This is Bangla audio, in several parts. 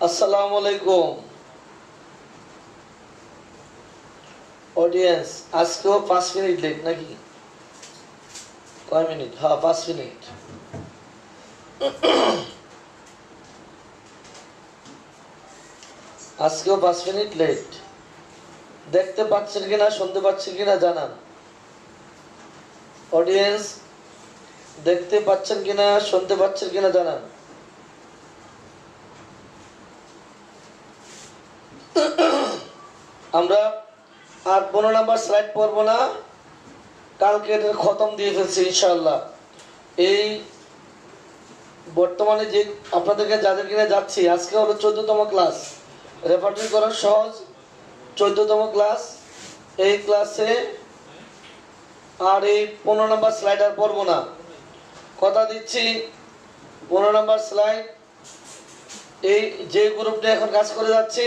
আসসালামু আলাইকুম অডিয়েন্স। আজকেও 5 মিনিট লেট নাকি? কয় মিনিট? হ্যাঁ, 5 মিনিট। আজকেও 5 মিনিট লেট। দেখতে পাচ্ছেন কিনা, শুনতে পাচ্ছেন কিনা জানান। অডিয়েন্স দেখতে পাচ্ছেন কিনা, শুনতে পাচ্ছেন কিনা জানান। আমরা আর 15 নম্বর স্লাইড পড়বো না, কালকে খতম দিয়ে ফেলছি ইনশাআল্লাহ। এই বর্তমানে যে আপনাদেরকে যাদের কিনে যাচ্ছি, আজকে হলো 14তম ক্লাস। রেপার্টরি করার সহজ 14তম ক্লাস। এই ক্লাসে আর এই 15 নম্বর স্লাইড আর পড়বো না, কথা দিচ্ছি। 15 নম্বর স্লাইড এই যে গ্রুপটা এখন কাজ করে যাচ্ছি,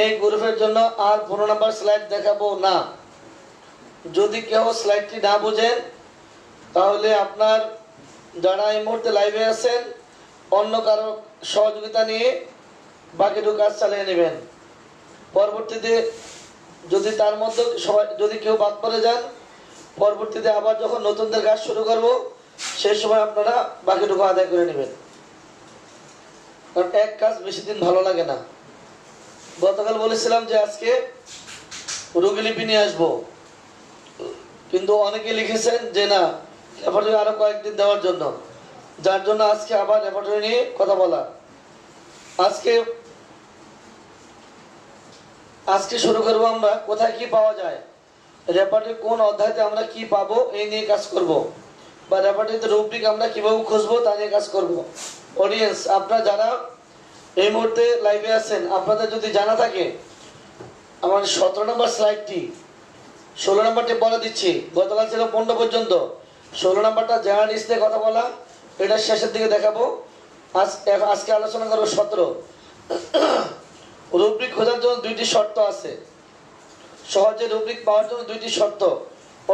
এই গ্রুপের জন্য আর 15 নম্বর স্লাইড দেখাবো না। যদি কেউ স্লাইডটি না বোঝেন, তাহলে আপনার যারা এই মুহূর্তে লাইভে আছেন, অন্য কারো সহযোগিতা নিয়ে বাকিটুকু কাজ চালিয়ে নেবেন। পরবর্তীতে যদি তার মধ্যে সবাই যদি কেউ বাদ পড়ে যান, পরবর্তীতে আবার যখন নতুনদের কাজ শুরু করব, সেই সময় আপনারা বাকিটুকু আদায় করে নেবেন। কারণ এক কাজ বেশি দিন ভালো লাগে না। গতকাল বলেছিলাম যে আজকে রোগীলিপি নিয়ে আসবো, কিন্তু অনেকে লিখেছেন যে না, রেপার্টরি আরো কয়েকদিন দেওয়ার জন্য, যার জন্য আজকে আবার রেপার্টরি নিয়ে কথা বলা। আজকে শুরু করবো আমরা কোথায় কি পাওয়া যায়, রেপার্টরি কোন অধ্যায়তে আমরা কি পাবো এই নিয়ে কাজ করব, বা রেপার্টরিতে রুব্রিক আমরা কিভাবে খুঁজবো তা নিয়ে কাজ করব। অডিয়েন্স, আপনারা যারা এই মুহূর্তে লাইভে আছেন, আপনাদের যদি জানা থাকে, আমার 17 নম্বর স্লাইডটি 16 নম্বরটি বলে দিচ্ছি। গতকাল ছিল 15 পর্যন্ত, 16 নম্বরটা জার্নালিস্ট নিয়ে কথা বলা, এটা শেষের দিকে দেখাবো। আজকে আলোচনা করবো 17। রুব্রিক খোঁজার জন্য 2টি শর্ত আছে, সহজে রুব্রিক পাওয়ার জন্য 2টি শর্ত।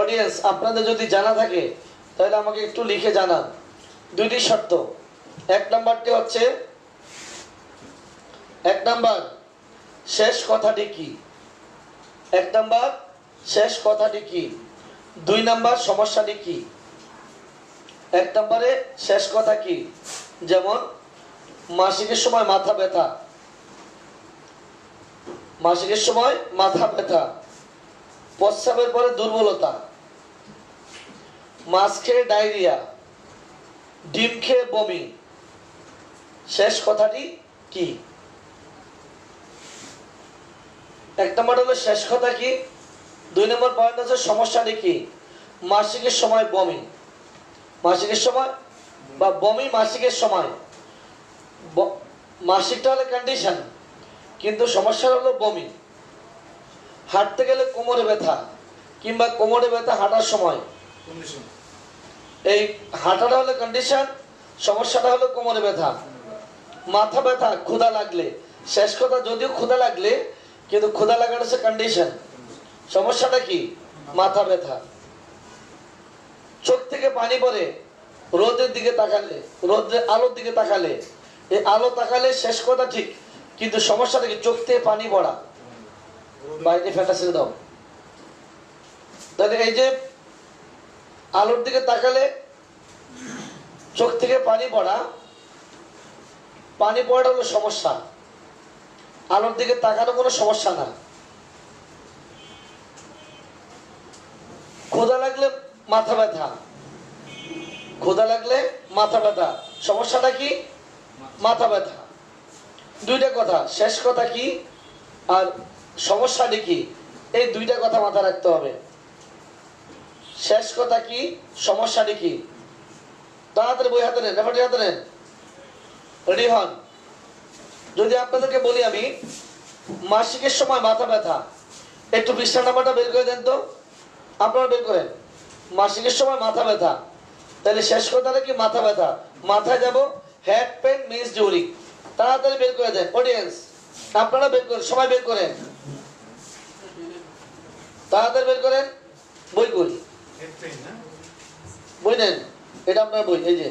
অডিয়েন্স, আপনাদের যদি জানা থাকে তাহলে আমাকে একটু লিখে জানান। 2টি শর্ত। 1 নম্বরটি হচ্ছে, 1 নম্বর শেষ কথাটি কি, 1 নম্বর শেষ কথাটি কি। 2 নম্বর সমস্যাটি কি। 1 নম্বরে শেষ কথা কি, যেমন মাসিকের সময় মাথা ব্যথা, মাসিকের সময় মাথা ব্যথা, প্রস্রাবের পরে দুর্বলতা, মাছ খেয়ে ডায়রিয়া, ডিম খেয়ে বমি। শেষ কথাটি কি? 1 নম্বর হলো শেষ কথা কি। 2 নম্বর পয়েন্ট হচ্ছে সমস্যাটি কি। মাসিকের সময় বমি, মাসিকের সময় বা বমি মাসিকের সময়। মাসিকটা হলো কন্ডিশন, কিন্তু সমস্যা হলো বমি। হাঁটতে গেলে কোমরে ব্যথা, কিংবা কোমরে ব্যথা হাঁটার সময়। এই হাঁটাটা হলো কন্ডিশন, সমস্যাটা হলো কোমরে ব্যথা। মাথা ব্যথা ক্ষুধা লাগলে, শেষ কথা যদিও ক্ষুধা লাগলে, কিন্তু ক্ষুধা লাগাটা হচ্ছে কন্ডিশন, সমস্যাটা কি মাথা ব্যথা। চোখ থেকে পানি পড়ে রোদের দিকে তাকালে, রোদের আলোর দিকে তাকালে, এই আলো তাকালে শেষ কথা ঠিক, কিন্তু সমস্যাটা কি চোখ থেকে পানি পড়া। বাইরে ফ্যান্টাসি দাও। তাহলে এই যে আলোর দিকে তাকালে চোখ থেকে পানি পড়া, পানি পড়াটা হলো সমস্যা, আলোর দিকে তাকানো কোনো সমস্যা না। ক্ষুধা লাগলে মাথা ব্যথা, ক্ষুধা লাগলে মাথা ব্যথা, সমস্যাটা কি মাথা ব্যথা। 2টা কথা, শেষ কথা কি আর সমস্যাটি কি, এই 2টা কথা মাথায় রাখতে হবে। শেষ কথা কি, সমস্যাটি কি। তাড়াতাড়ি বই হাতে নেন, রেপার্টরি হাতে নেন, রেডি হন। যদি আপনাদেরকে বলি আমি মাসিকের সময় মাথা ব্যথা, একটু পৃষ্ঠা নাম্বারটা বের করে দেন তো, আপনারা বের করেন। মাসিকের সময় মাথা ব্যথা, তাহলে শেষ কথাটা কি মাথা ব্যথা। মাথায় যাব হেড পেন মিস ডিউরিং, তাড়াতাড়ি বের করে দেন। অডিয়েন্স, আপনারা বের করেন, সবাই বের করেন, তাড়াতাড়ি বের করেন। বই করি, বই নেন, এটা আপনার বই। এই যে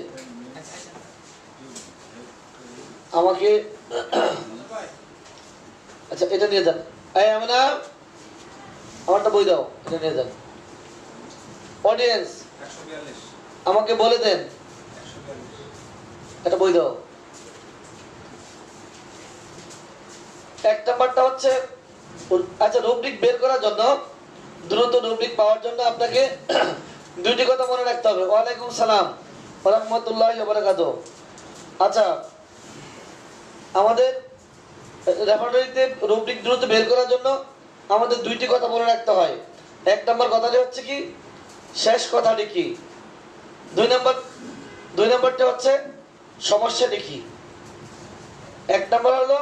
আমাকে আচ্ছা এটা নিয়ে যান। এই আমরা আমারটা বই দাও, এটা নিয়ে যান। অডিয়েন্স আমাকে বলে দেন, এটা বই দাও। এক নাম্বারটা হচ্ছে, আচ্ছা রুব্রিক বের করার জন্য, দ্রুত রুব্রিক পাওয়ার জন্য আপনাকে দুইটি কথা মনে রাখতে হবে। ওয়ালাইকুম সালাম ওয়া রাহমাতুল্লাহি ওয়া বারাকাতুহু। আচ্ছা আমাদের রেপার্টরিতে রুব্রিক দ্রুত বের করার জন্য আমাদের দুইটি কথা মনে রাখতে হয়। এক নাম্বার কথাটি হচ্ছে কি, শেষ কথাটি কি। দুই নাম্বারটা হচ্ছে সমস্যাটি কি। এক নাম্বার হলো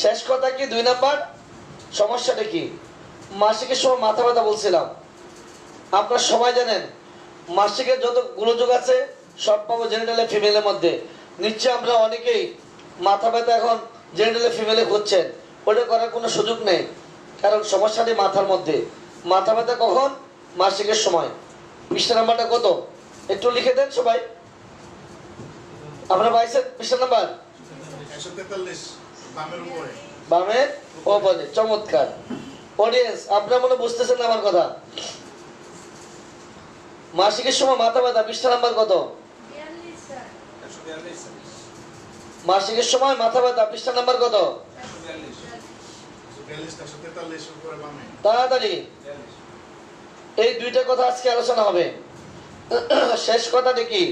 শেষ কথা কি, দুই নাম্বার সমস্যাটা কি। মাসিকের সময় মাথা ব্যথা বলছিলাম, আপনারা সবাই জানেন মাসিকের যত গোলযোগ আছে সব পাবো জেনিটালে ফিমেলের মধ্যে। নিশ্চয়ই আমরা অনেকেই মাথা ব্যথা এখন জেনিটালে ফিমেলে হচ্ছেন, ওটা করার কোনো সুযোগ নেই, কারণ সমস্যাটি মাথার মধ্যে। মাথা ব্যথা কখন, মাসিকের সময়। পৃষ্ঠা নাম্বারটা কত একটু লিখে দেন সবাই। আপনারা পাইছেন পৃষ্ঠা নাম্বার 143 বামের উপরে, বামের ওপরে। চমৎকার। অডিয়েন্স আপনারা মনে বুঝতেছেন না আমার কথা? মাসিকের সময় মাথা ব্যথা পৃষ্ঠা নাম্বার কত? মাসিকের সময় মাথা ব্যথা পৃষ্ঠা নাম্বার কত? তাড়াতাড়ি। এই দুইটা কথা আজকে আলোচনা হবে। শেষ কথাটি কি,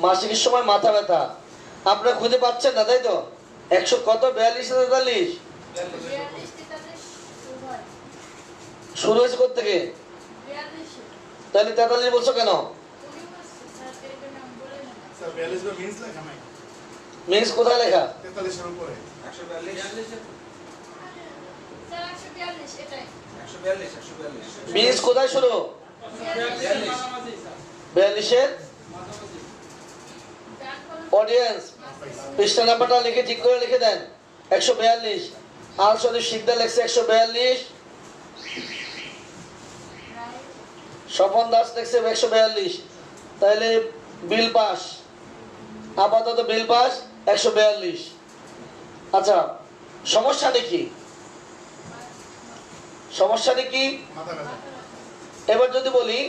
মাসিকের সময় মাথা ব্যথা। আপনারা খুঁজে পাচ্ছেন না তাই তো? 100 কত, 42 না 43? শুরু হয়েছে কোত্থেকে? তাহলে 43 বলছো কেন? মিন্স কোথায় লেখা? মিন্স কোথায় শুরু? 42-এর। অডিয়েন্স পৃষ্ঠা নাম্বারটা লিখে ঠিক করে লিখে দেন। 142। আল শরীফ শিকদার লেখছে 142, স্বপন দাস লেখছে 142। তাহলে বিল পাস, আপাতত বিল পাস 142। আচ্ছা সমস্যাটা কি, সমস্যাটা কি? এবার যদি বলি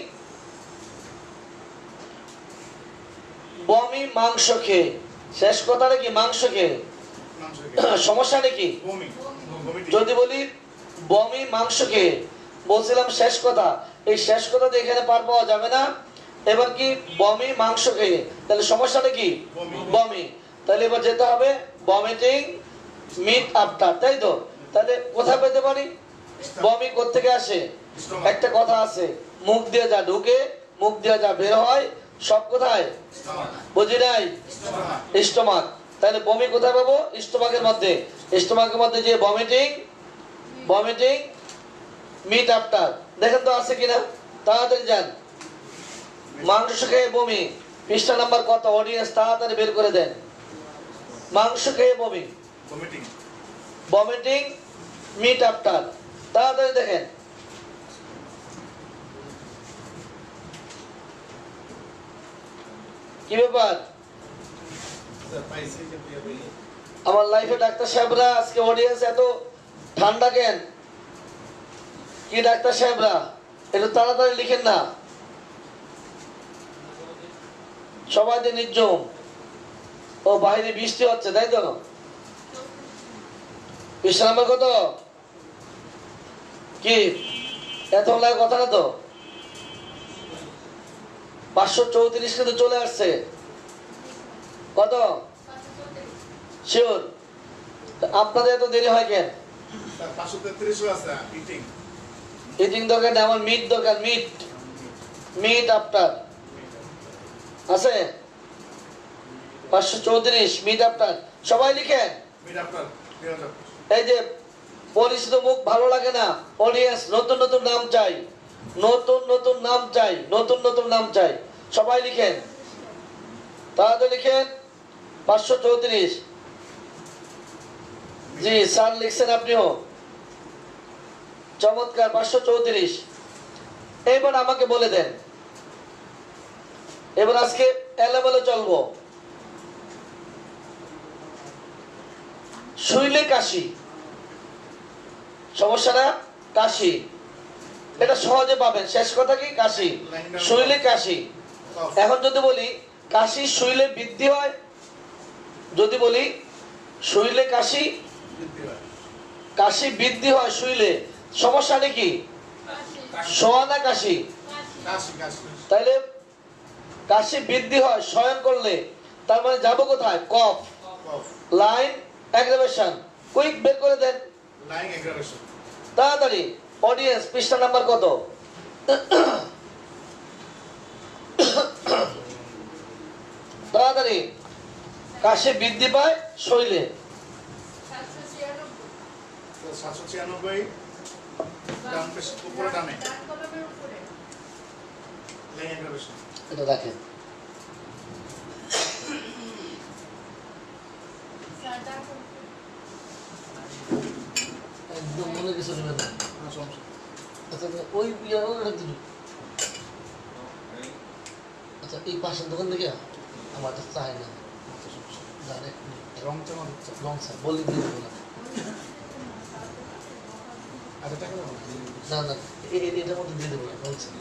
বমি মাংস খেয়ে, শেষ কথাটা কি, মাংস খেয়ে। সমস্যাটা কি? যদি বলি বমি মাংস খেয়ে, বলছিলাম শেষ কথা, এই শেষ কথা দিয়ে এখানে পার পাওয়া যাবে না। এবার কি, বমি মাংস খেয়ে, তাহলে সমস্যাটা কি, বমি। তাহলে এবার যেতে হবে ভমিটিং মিট আফটার, তাই তো? তাহলে কোথায় পেতে পারি? বমি কোত্থেকে আসে? একটা কথা আছে, মুখ দিয়ে যা ঢুকে মুখ দিয়ে যা বের হয় সব কোথায়? বুঝি নাই? স্টোমাক। তাহলে বমি কোথায় পাবো? স্টোমাকের মধ্যে। স্টোমাকের মধ্যে যে ভমিটিং মিট আফটার, দেখেন তো আছে কিনা, তাড়াতাড়ি যান। মাংস খেয়ে বমি পৃষ্ঠা নাম্বার কত? অডিয়েন্স তাড়াতাড়ি বের করে দেন। মাংস খেয়ে বমি, ভমিটিং মিট আফটার, তাড়াতাড়ি দেখেন। কি ব্যাপার? আমার লাইফে ডাক্তার সাহেবরা আজকে অডিয়েন্স এত ঠান্ডা কেন? কি ডাক্তার সাহেবরা একটু তাড়াতাড়ি লিখেন না, সবাই যে নির্জম। ও বাইরে বৃষ্টি হচ্ছে তাই তো? পৃষ্ঠা নাম্বার কত? কি এত লাগে কথা না তো? 534 কিন্তু চলে আসছে। কত শিওর? আপনাদের এত দেরি হয় কেন? 533 আছে ইটিং দরকার নেই, আমার মিট দরকার। মিট আফটার আছে 534 মিট আফটার। সবাই লিখেন। এই যে পরিচিত মুখ ভালো লাগে না, অডিয়েন্স নতুন নতুন নাম চাই, নতুন নতুন নাম চাই, নতুন নতুন নাম চাই। সবাই লিখেন, তাড়াতাড়ি লিখেন। 534। জি স্যার লিখছেন আপনিও, চমৎকার। 534। এবার আমাকে বলে দেন, এবার আজকে এলোমেলো চলবো। শুইলে কাশি, সমস্যাটা কাশি, এটা সহজে পাবেন। শেষ কথা কি? কাশি, শুইলে কাশি। এখন যদি বলি কাশি শুইলে বৃদ্ধি হয়, যদি বলি শুইলে কাশি, কাশি বৃদ্ধি হয় শুইলে, সমস্যাটা কি? শোয়া না কাশি? তাইলে কাশি বৃদ্ধি হয় শয়ন করলে, তার মানে যাবো কোথায়? কফ। লাইন অ্যাগ্রাভেশন, কুইক বের করে দেন তাড়াতাড়ি। অডিয়েন্স পৃষ্ঠা নাম্বার কত? তাড়াতাড়ি। কাশি বৃদ্ধি পায় শৈলে, 796 ডান পাশে উপরে ডানে লাইন অ্যাগ্রাভেশন। এটা দেখেন, একদম মনে কিছু নেবেন না। আচ্ছা ওই ওটা দিন। আচ্ছা এই পাশের দোকান থেকে আমার কাছে চাই না, রং চামা হচ্ছে রং স্যার বলি দিয়ে দেবো না। আচ্ছা টাকা না না এটার মধ্যে দিয়ে দেবো না, রং স্যার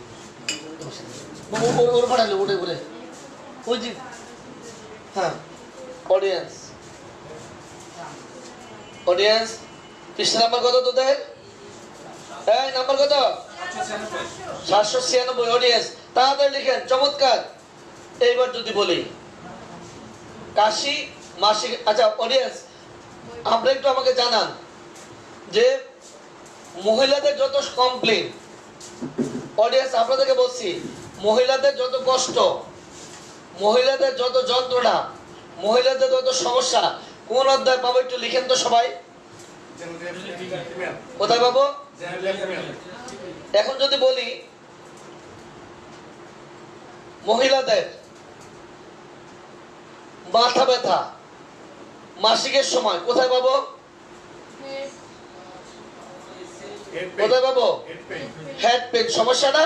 ওর পাঠালে ওটাই বলে ওই যে। হ্যাঁ অডিয়েন্স, অডিয়েন্স পৃষ্ঠা নাম্বার কত তোদের? এই নাম্বার কত? 796। অডিয়েন্স তাড়াতাড়ি লিখেন, চমৎকার। এইবার যদি বলি কাশি মাসিক, আচ্ছা অডিয়েন্স আপনারা একটু আমাকে জানান যে মহিলাদের যত কমপ্লেন, অডিয়েন্স আপনাদেরকে বলছি, মহিলাদের যত কষ্ট, মহিলাদের যত যন্ত্রণা, মহিলাদের যত সমস্যা কোন অধ্যায় পাবো একটু লিখেন তো সবাই। কোথায় পাবো? এখন যদি বলি মহিলাদের মাথা ব্যথা মাসিকের সময় কোথায় পাবো? কোথায় পাবো? Head pain. সমস্যাটা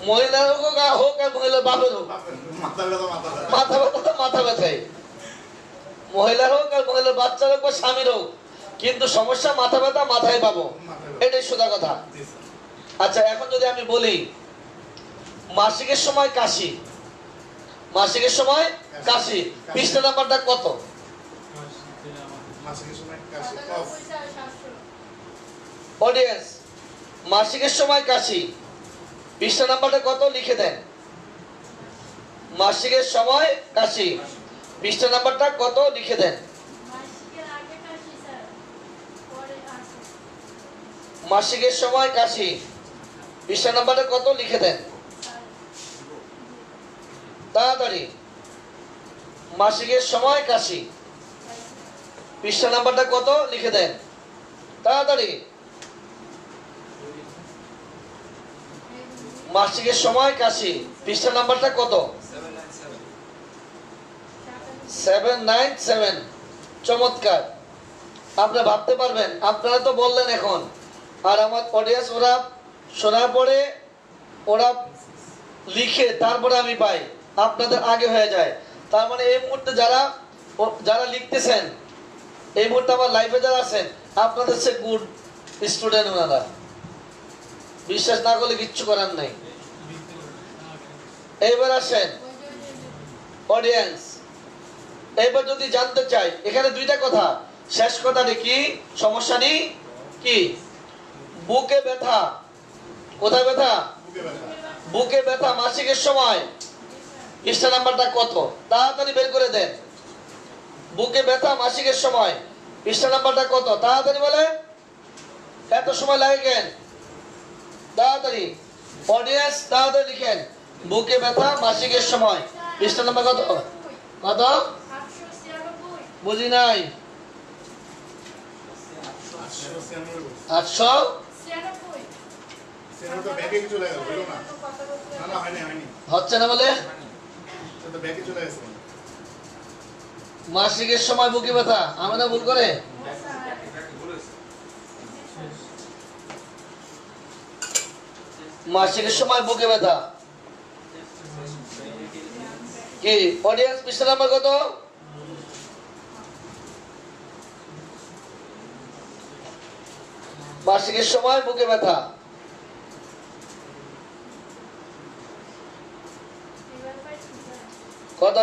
মহিলার হোক আর মহিলার বাপের হোক, মাথা ব্যথা মাথা ব্যথায়, মহিলার হোক আর মহিলার বাচ্চার হোক বা স্বামীর হোক, কিন্তু সমস্যা মাথা ব্যথা মাথায় পাবো, এটাই সোজা কথা। আচ্ছা এখন যদি আমি বলি মাসিকের সময় কাশি, মাসিকের সময় কাশি, পৃষ্ঠা নাম্বারটা কত? অডিয়েন্স মাসিকের সময় কাশি, পৃষ্ঠা নাম্বারটা কত লিখে দেন। মাসিকের সময় কাশি, পৃষ্ঠা নাম্বারটা কত লিখে দেন। মাসিকের সময় কাশি, পৃষ্ঠা নাম্বারটা কত লিখে দেন তাড়াতাড়ি। মাসিকের সময় কাশি, পৃষ্ঠা নাম্বারটা কত লিখে দেন তাড়াতাড়ি। মাসিকের সময় কাশি, পৃষ্ঠা নাম্বারটা কত? 797। চমৎকার। আপনারা ভাবতে পারবেন, আপনারা তো বললেন এখন, আর আমার অডিয়েন্স ওরা শোনার পরে ওরা লিখে তারপরে আমি পাই, আপনাদের আগে হয়ে যায়। তার মানে এই মুহূর্তে যারা যারা লিখতেছেন, এই মুহূর্তে আমার লাইফে যারা আছেন, আপনাদের সে গুড স্টুডেন্ট ওনারা। বিশ্বাস না করলে কিচ্ছু করার নাই। এইবার আসেন অডিয়েন্স, এইবার যদি জানতে চাই, এখানে দুইটা কথা। শেষ কথাটি কি? সমস্যাটি কি? বুকে ব্যথা। কোথায় ব্যথা? বুকে ব্যথা মাসিকের সময়, পৃষ্ঠা নাম্বারটা কত? তাড়াতাড়ি বের করে দেন। বুকে ব্যথা মাসিকের সময়, পৃষ্ঠা নাম্বারটা কত? তাড়াতাড়ি বলেন, এত সময় লাগে কেন? তাড়াতাড়ি অডিয়েন্স তাড়াতাড়ি লিখেন, বুকে ব্যথা মাসিকের সময়, পৃষ্ঠা নাম্বার কত? কত? বুঝি নাই। 800 হচ্ছে না বলে? মাসিকের সময় বুকে ব্যথা, আমি না ভুল করে? মাসিকের সময় বুকে ব্যথা কি? অডিয়েন্স পৃষ্ঠা নাম্বার কত? মাসিকের সময় বুকে ব্যথা। কত?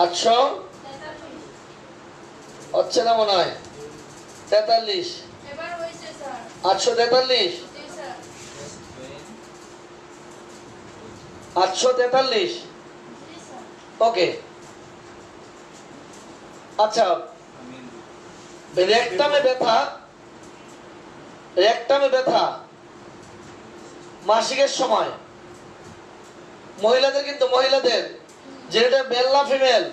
800 হচ্ছে না মনে হয়। 43 843 843 ওকে। আচ্ছা, রেকটামে ব্যথা মাসিকের সময় মহিলাদের, কিন্তু মহিলাদের যেটা মেল না ফিমেল?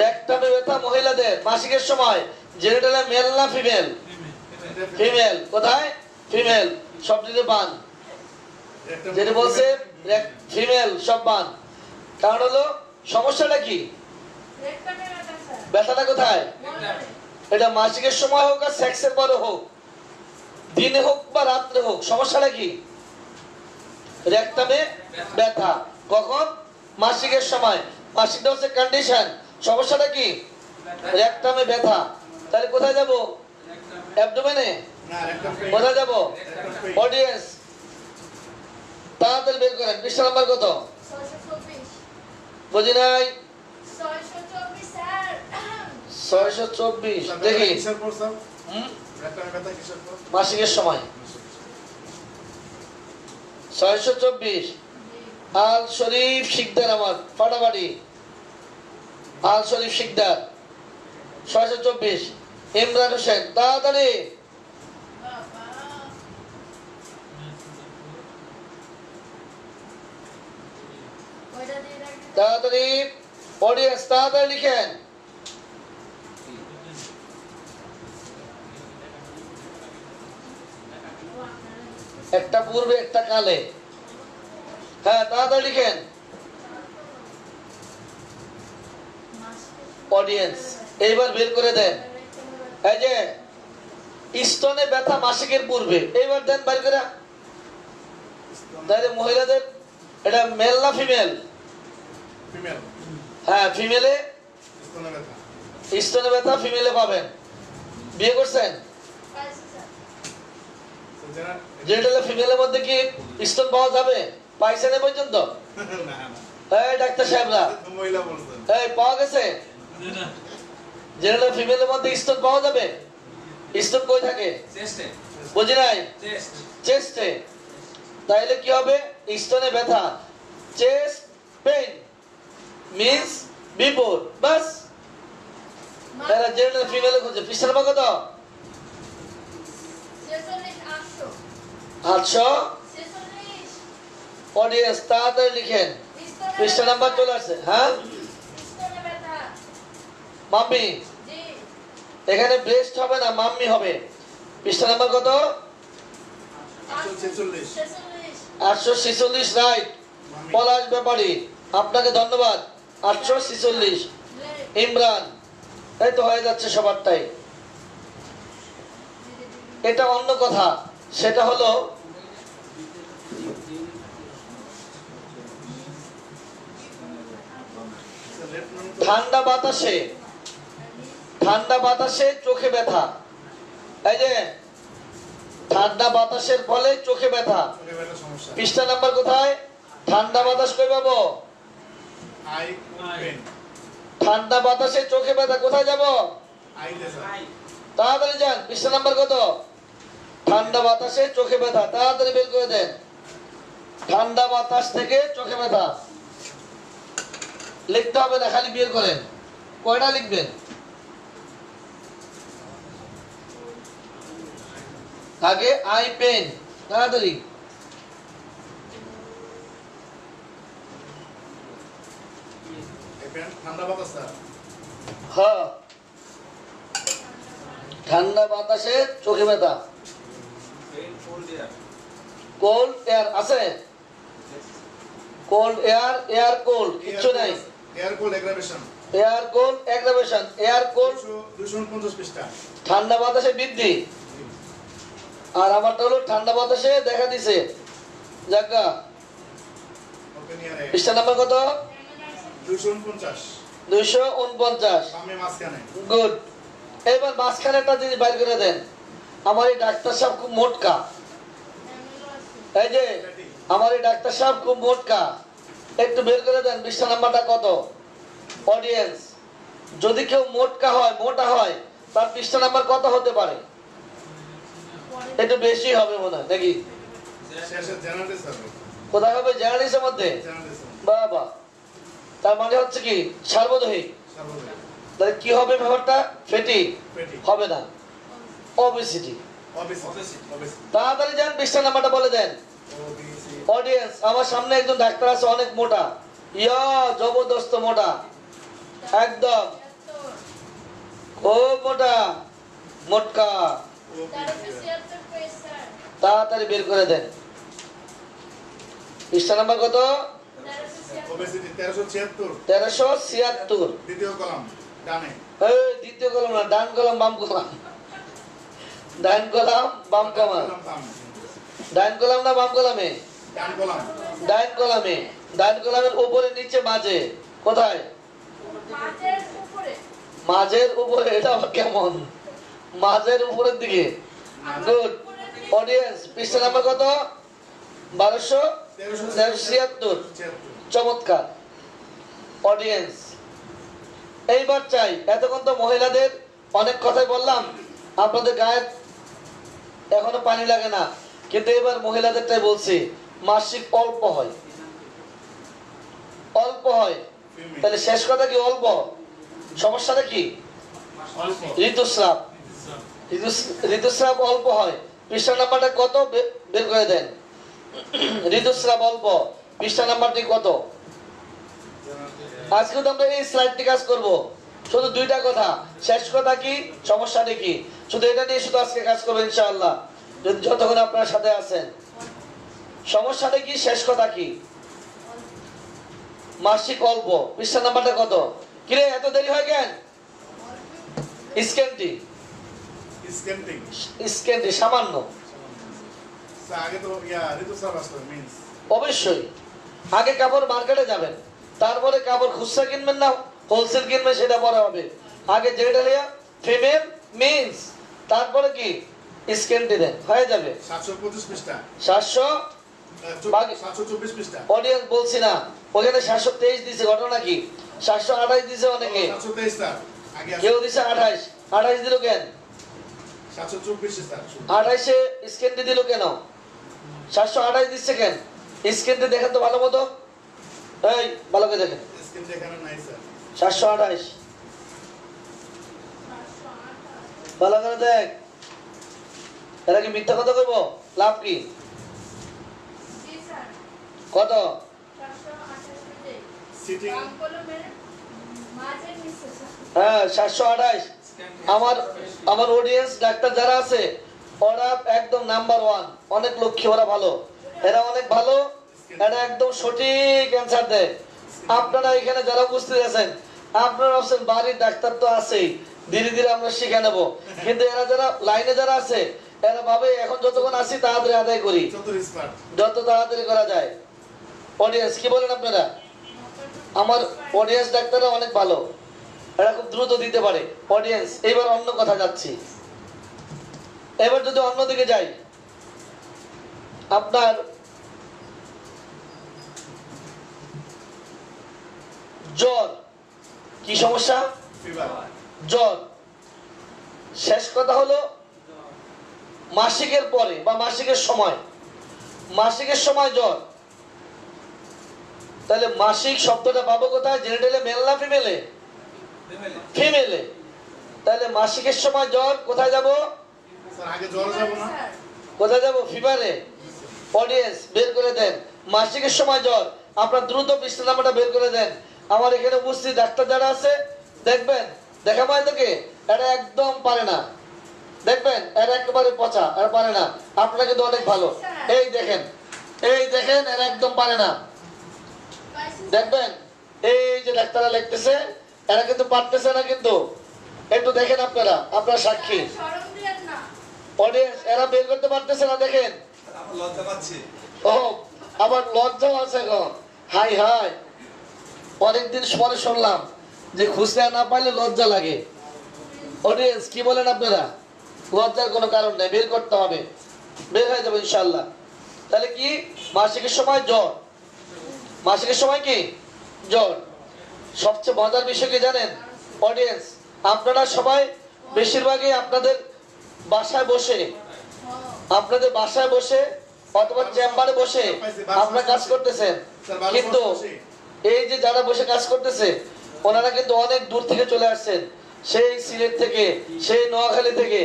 রেকটামে ব্যথা মহিলাদের মাসিকের সময় যেটা মেল না ফিমেল? ফিমেল। কোথায়? ফিমেল। সবটিতে বান, যেটা বলছে ফিমেল সব বান। কারণ হলো সমস্যাটা কি? ব্যথাটা কোথায়? এটা মাসিকের সময় হোক আর সেক্সের পরে হোক, দিনে হোক বা রাত্রে হোক, সমস্যাটা কি? রেকটামে ব্যথা। কখন? মাসিকের সময়। মাসিকটা হচ্ছে কন্ডিশন, সমস্যাটা কি? রেকটামে ব্যথা। তাহলে কোথায় যাব? অ্যাবডোমেনে। কোথায় যাব? অডিয়েন্স। তাড়াতাড়ি বের করেন। পৃষ্ঠা নাম্বার কত? বুঝি নাই। 624 দেখি। মাসিকের সময় 624। আল শরীফ শিকদার, আমার ফাটাফাটি আল শরীফ শিকদার 624। ইমরান হোসেন তাড়াতাড়ি। তাড়াতাড়ি অডিয়েন্স তাড়াতাড়ি লিখেন। একটা পূর্বে একটা কালে। হ্যাঁ তাড়াতাড়ি লিখেন। অডিয়েন্স এইবার বের করে দেন। এই যে স্তনে ব্যথা মাসিকের পূর্বে, এইবার দেন বের করে। তাহলে মহিলাদের এটা মেল না ফিমেল? ফিমেল। হ্যাঁ ফিমেলে স্তনে ব্যথা। স্তনে ব্যথা ফিমেলে পাবেন। বিয়ে করছেন? যেটা ফিমেলের মধ্যে কি স্তন পাওয়া যাবে? পাইছেন এ পর্যন্ত? এই ডাক্তার সাহেবরা, এই পাওয়া গেছে? যেটা ফিমেলের মধ্যে স্তন পাওয়া যাবে? স্তন কই থাকে? বুঝি নাই। চেস্টে। তাইলে কি হবে? স্তনে ব্যথা, চেস্ট পেইন মিন্স বিপদ, বাস। তাহলে যেটা ফিমেলে খুঁজে। পৃষ্ঠা নাম্বার কত? 800। অডিয়েন্স তাড়াতাড়ি লিখেন। পৃষ্ঠা নাম্বার চলে আসছে। হ্যাঁ মাম্মি, এখানে ব্রেস্ট হবে না, মাম্মি হবে। পৃষ্ঠা নাম্বার কত? 846 রাইট। পলাশ ব্যাপারী, আপনাকে ধন্যবাদ। 846। ইমরান, এই তো হয়ে যাচ্ছে সবারটাই। এটা অন্য কথা, সেটা হলো ঠান্ডা বাতাসে চোখে ব্যথা। এই যে ঠান্ডা বাতাসের ফলে চোখে ব্যথা। পৃষ্ঠা নাম্বার কোথায়? ঠান্ডা বাতাস কই পাবো? ঠান্ডা বাতাসে চোখে ব্যথা কোথায় যাব? তাড়াতাড়ি যান। পৃষ্ঠা নাম্বার কত? ঠান্ডা বাতাসে চোখে ব্যথা। তাড়াতাড়ি বের করে দেন। ঠান্ডা বাতাস থেকে চোখে ব্যথা লিখতে হবে না, খালি বের করেন। কয়টা লিখবেন? আগে আই পেন। তাড়াতাড়ি। হ্যাঁ ঠান্ডা বাতাসে চোখে ব্যথা। কোল্ড এয়ার আছে? কোল্ড এয়ার, এয়ার কোল্ড কিচ্ছু নাই। Air cold aggravation. Air cold aggravation. Air cold 249 পৃষ্ঠা। ঠান্ডা বাতাসে বৃদ্ধি। আর আমারটা হলো ঠান্ডা বাতাসে দেখা দিছে জায়গা। পৃষ্ঠা নাম্বার কত? 249। 249। আমি মাঝখানে। গুড। এবার মাঝখানে একটা জিনিস বাইর করে দেন। আমার এই ডাক্তার সাহেব খুব মোটকা, এই যে আমার এই ডাক্তার সাহেব খুব মোটকা, একটু বের করে দেন 20 নাম্বারটা কত? অডিয়েন্স, যদি কেউ মোটকা হয়, মোটা হয়, তার 20 নাম্বার কত হতে পারে? একটু বেশি হবে মনে হয় নাকি? শেষে জেনারেলিস্ট হবে। কোথায় হবে? জার্নালিস্টের মধ্যে। জেনারেলিস্ট বাবা, তার মানে হচ্ছে কি সার্বদৈহিক। সর্বদা তাহলে কি হবে ব্যাপারটা? ফ্যাটি পেটি হবে না, ওবেসিটি। ওবেসিটি তাড়াতাড়ি যান 20 নাম্বারটা বলে দেন। ওবিসি অডিয়েন্স, আমার সামনে একজন ডাক্তার আছে অনেক মোটা, ইয়া জবরদস্ত মোটা, একদম খুব মোটা, মোটকা। তাড়াতাড়ি বের করে দেন 20 নাম্বার কত? ওবেসিটি 1376 1376। দ্বিতীয় কলাম ডানে এই দ্বিতীয় কলম না, ডান কলম বাম কলম, ডান কলম বাম কলম, ডান কলম না বাম কলমে? ডান কলাম ডান কলমে। ডান কলমের উপরে নিচে মাঝে, কোথায়? মাঝের উপরে। এটা আবার কেমন? মাঝের উপরের দিকে। গুড। অডিয়েন্স, 20 নাম্বার কত? 1276। চমৎকার। অডিয়েন্স, এইবার চাই, এতক্ষণ তো মহিলাদের অনেক কথাই বললাম, আপনাদের গায়ে এখনো পানি লাগে না, কিন্তু এবার মহিলাদেরটাই বলছি। মাসিক অল্প হয়, অল্প হয়, তাহলে শেষ কথা কি? অল্প। সমস্যাটা কি? ঋতুস্রাব। ঋতুস্রাব অল্প হয়। 20 নাম্বারটা কত? বের করে দেন। ঋতুস্রাব অল্প, 20 নাম্বারটি কত? আজকে তো আমরা এই স্লাইডটি কাজ করব। শুধু দুইটা কথা, শেষ কথা কি, সমস্যাটা কি, শুধু এটা নিয়ে শুধু আজকে কাজ করবো ইনশাআল্লাহ, যতক্ষণ আপনার সাথে আছেন। সমস্যাটা কি, শেষ কথা কি? মাসিক অল্প, 20 নাম্বারটা কত? কিরে এত দেরি হয় কেন? স্ক্যানটি স্ক্যান্টিং স্ক্যানটি সামান্য। আগে তো ইয়া ঋতুস্রাব আসতো মিন্স অবশ্যই আগে কাপড় মার্কেটে যাবেন, তারপরে কাপড় খুচরা কিনবেন না হোলসেল কিনবেন, সেটা পরে হবে। আগে যেটা লিয়া ফিমেল মিন্স, তারপরে কি স্ক্যানটি দেন, হয়ে যাবে। 725 পৃষ্ঠা 724 পৃষ্ঠা অডিয়েন্স বলছি না, ওখানে 723 দিছে, ঘটনা কি? 728 দিছে অনেকে, 723 স্যার আগে কেউ দিছে 28 দিল কেন? 724 স্যার 28-এ স্ক্যানটি দিল কেন? 728 দিচ্ছে কেন? স্ক্যানটি দেখেন তো ভালো মতো, এই ভালো করে দেখেন। স্ক্যান দেখানো নাই স্যার 728 ভালো করে দেখ। এরা কি মিথ্যা কথা কইব? লাভ কি? কত? সিটিং হ্যাঁ 728। আমার অডিয়েন্স ডাক্তার যারা আছে ওরা একদম নাম্বার 1, অনেক লক্ষ্মী, ওরা ভালো, এরা অনেক ভালো, এরা একদম সঠিক অ্যান্সার দেয়। আপনারা এখানে যারা উপস্থিত আছেন, আপনারা ভাবছেন বাড়ির ডাক্তার তো আছেই, ধীরে ধীরে আমরা শিখে নেব, কিন্তু এরা যারা লাইনে যারা আছে এরা ভাবে এখন যতক্ষণ আসি তাড়াতাড়ি আদায় করি, যত তাড়াতাড়ি করা যায়। অডিয়েন্স কি বলেন আপনারা? আমার অডিয়েন্স ডাক্তাররা অনেক ভালো, এরা খুব দ্রুত দিতে পারে। অডিয়েন্স, এবার অন্য কথা যাচ্ছি। এবার যদি অন্যদিকে যাই, আপনার জ্বর, কি সমস্যা? জ্বর। শেষ কথা হলো মাসিকের পরে বা মাসিকের সময়, মাসিকের সময় জ্বর। তাহলে মাসিক শব্দটা পাবো কোথায়? জেনেটালে মেল না ফিমেলে? ফিমেলে। তাহলে মাসিকের সময় জ্বর, কোথায় যাব? স্যার আগে জ্বর যাব না, কোথায় যাব? ফিভারে। অডিয়েন্স বের করে দেন মাসিকের সময় জ্বর। আপনার দ্রুত 20 নাম্বারটা বের করে দেন। আমার এখানে উপস্থিত ডাক্তার যারা আছে দেখবেন, দেখা পায় তোকে, এরা একদম পারে না, দেখবেন এরা একেবারে পচা, এরা পারে না। আপনারা কিন্তু অনেক ভালো, এই দেখেন, এই দেখেন, এরা একদম পারে না। দেখবেন এই যে ডাক্তাররা লিখতেছে, এরা কিন্তু পারতেছে না, কিন্তু একটু দেখেন আপনারা, আপনারা সাক্ষী। অডিয়েন্স, এরা বের করতে পারতেছে না, দেখেন। লজ্জা পাচ্ছি। ও আবার লজ্জাও আছে গো, হাই হাই। অনেকদিন পরে শুনলাম যে খুচরা না পাইলে লজ্জা লাগে। অডিয়েন্স কি বলেন আপনারা? লজ্জার কোনো কারণ নেই, বের করতে হবে, বের হয়ে যাবে ইনশাআল্লাহ। তাহলে কি মাসিকের সময় জ্বর, মাসিকের সময় কি জ্বর। সবচেয়ে মজার বিষয় কি জানেন অডিয়েন্স? আপনারা সবাই বেশিরভাগই আপনাদের বাসায় বসে, আপনাদের বাসায় বসে অথবা চেম্বারে বসে আপনারা কাজ করতেছেন, কিন্তু এই যে যারা বসে কাজ করতেছে ওনারা কিন্তু অনেক দূর থেকে চলে আসছেন, সেই সিলেট থেকে, সেই নোয়াখালী থেকে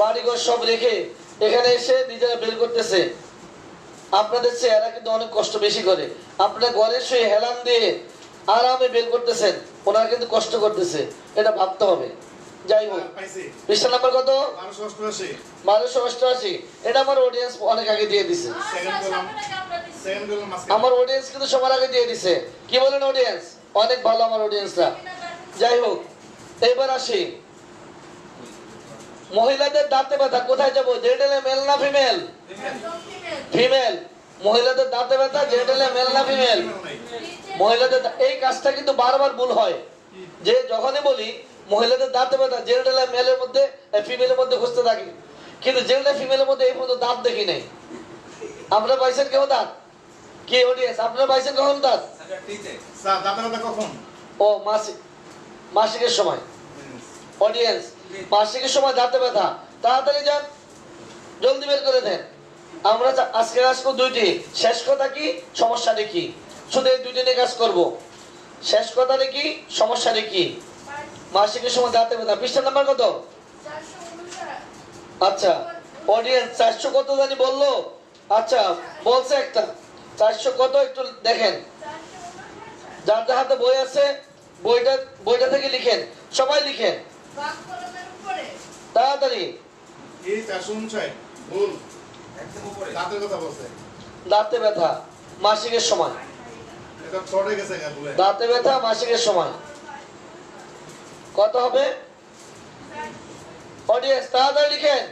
বাড়িঘর সব রেখে এখানে এসে নিজেরা বের করতেছে। আপনাদের চেয়ে এরা কিন্তু অনেক কষ্ট বেশি করে। আপনারা ঘরে শুয়ে হেলান দিয়ে আরামে বের করতেছেন, ওনারা কিন্তু কষ্ট করতেছে, এটা ভাবতে হবে। যাই হোক, পৃষ্ঠা নাম্বার কত? 1288। এটা আমার অডিয়েন্স অনেক আগে দিয়ে দিছে, আমার অডিয়েন্স কিন্তু সবার আগে দিয়ে দিছে। কি বলেন অডিয়েন্স? অনেক ভালো আমার অডিয়েন্সরা। যাই হোক, এবার আসি মহিলাদের দাঁতে ব্যথা। কোথায় যাবো? জেন্টেলে মেল না ফিমেল? ফিমেল। মহিলাদের দাঁতে ব্যথা জেন্টেলে মেল না ফিমেল? মহিলাদের এই কাজটা কিন্তু বারবার ভুল হয়, যে যখনই বলি মহিলাদের দাঁতে ব্যথা জেন্টেলে মেলের মধ্যে ফিমেলের মধ্যে খুঁজতে থাকি, কিন্তু জেন্টেলে ফিমেলের মধ্যে এই পর্যন্ত দাঁত দেখি নাই। আপনারা পাইছেন কেউ দাঁত? কি অডিয়েন্স আপনারা পাইছেন কখন দাঁত? ও মাসিকের সময়। অডিয়েন্স মাসিকের সময় দাঁতে ব্যথা, তাড়াতাড়ি যান, জলদি বের করে দেন। আমরা আজকে কাজ করব দুইটি। শেষ কথা কি, সমস্যাটা কি, শুধু এই দুইটি নিয়ে কাজ করব। শেষ কথাটা কি, সমস্যাটা কি? মাসিকের সময় দাঁতে ব্যথা। পৃষ্ঠা নাম্বার কত? আচ্ছা অডিয়েন্স 400 কত জানি বললো? আচ্ছা বলছে একটা 400 কত একটু দেখেন। যার যার হাতে বই আছে বইটা থেকে লিখেন, সবাই লিখেন তাড়াতাড়ি। দাঁতে ব্যথা মাসিকের সময়, দাঁতে ব্যথা মাসিকের সময় কত হবে? অডিয়েন্স তাড়াতাড়ি লিখেন।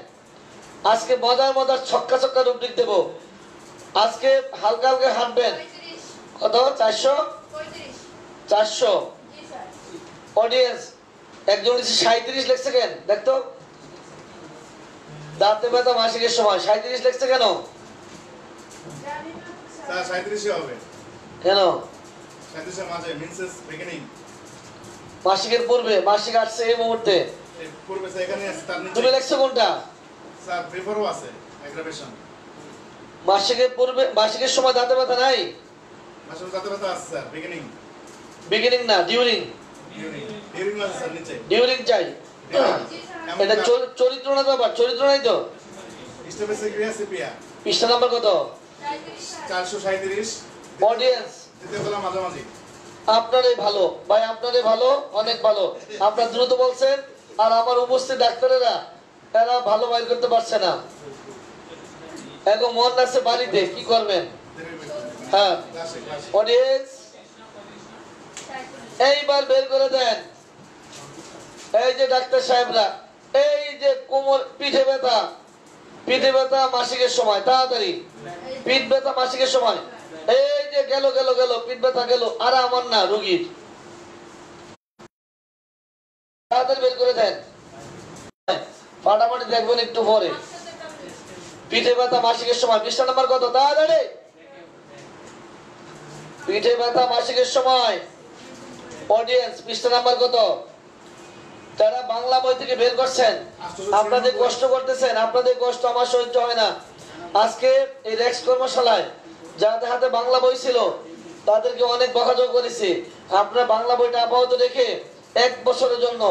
আজকে মজার মজার ছক্কা ছক্কা রূপদিক দেব। আজকে হালকা হালকা হাঁটবেন। কত? 400। অডিয়েন্স একজন 37 লিখছে কেন দেখতো? দাঁতে ব্যথা মাসিকের সময় 37 লিখছে কেন? কেন? মাসিকের পূর্বে, মাসিক আসছে এই মুহূর্তে। তুমি লিখছো কোনটা? মাসিকের পূর্বে, মাসিকের সময় দাঁতে ব্যথা নাই? বিগিনিং না, ডিউরিং। ডিউরিং চাই। এটা চরিত্র না তো? আবার চরিত্র নাই তো? পৃষ্ঠা নাম্বার কত? 437। অডিয়েন্স আপনারাই ভালো ভাই, আপনারাই ভালো, অনেক ভালো। আপনারা দ্রুত বলছেন, আর আমার উপস্থিত ডাক্তারেরা এরা ভালো বাইর করতে পারছে না। এখন মন আছে বাড়িতে, কি করবেন? হ্যাঁ অডিয়েন্স এইবার বের করে দেন। এই যে ডাক্তার সাহেবরা, এই যে কোমর, পিঠে ব্যথা, পিঠে ব্যথা মাসিকের সময়, তাড়াতাড়ি। পিঠ ব্যথা মাসিকের সময়, এই যে গেল গেল গেল, পিঠ ব্যথা গেল, আর আমার না, রুগীর। তাড়াতাড়ি বের করে দেন, ফাটাফাটি দেখবেন একটু পরে। পিঠে ব্যথা মাসিকের সময়, পৃষ্ঠা নাম্বার কত? তাড়াতাড়ি। পিঠে ব্যথা মাসিকের সময়। অডিয়েন্স পৃষ্ঠা নাম্বার কত? যারা বাংলা বই থেকে বের করছেন, আপনাদের কষ্ট করতেছেন, আপনাদের কষ্ট আমার সহ্য হয় না। আজকে এই রেক্স কর্মশালায় যাদের হাতে বাংলা বই ছিল তাদেরকে অনেক বকাঝকা করেছি। আপনারা বাংলা বইটা আপাতত রেখে 1 বছরের জন্য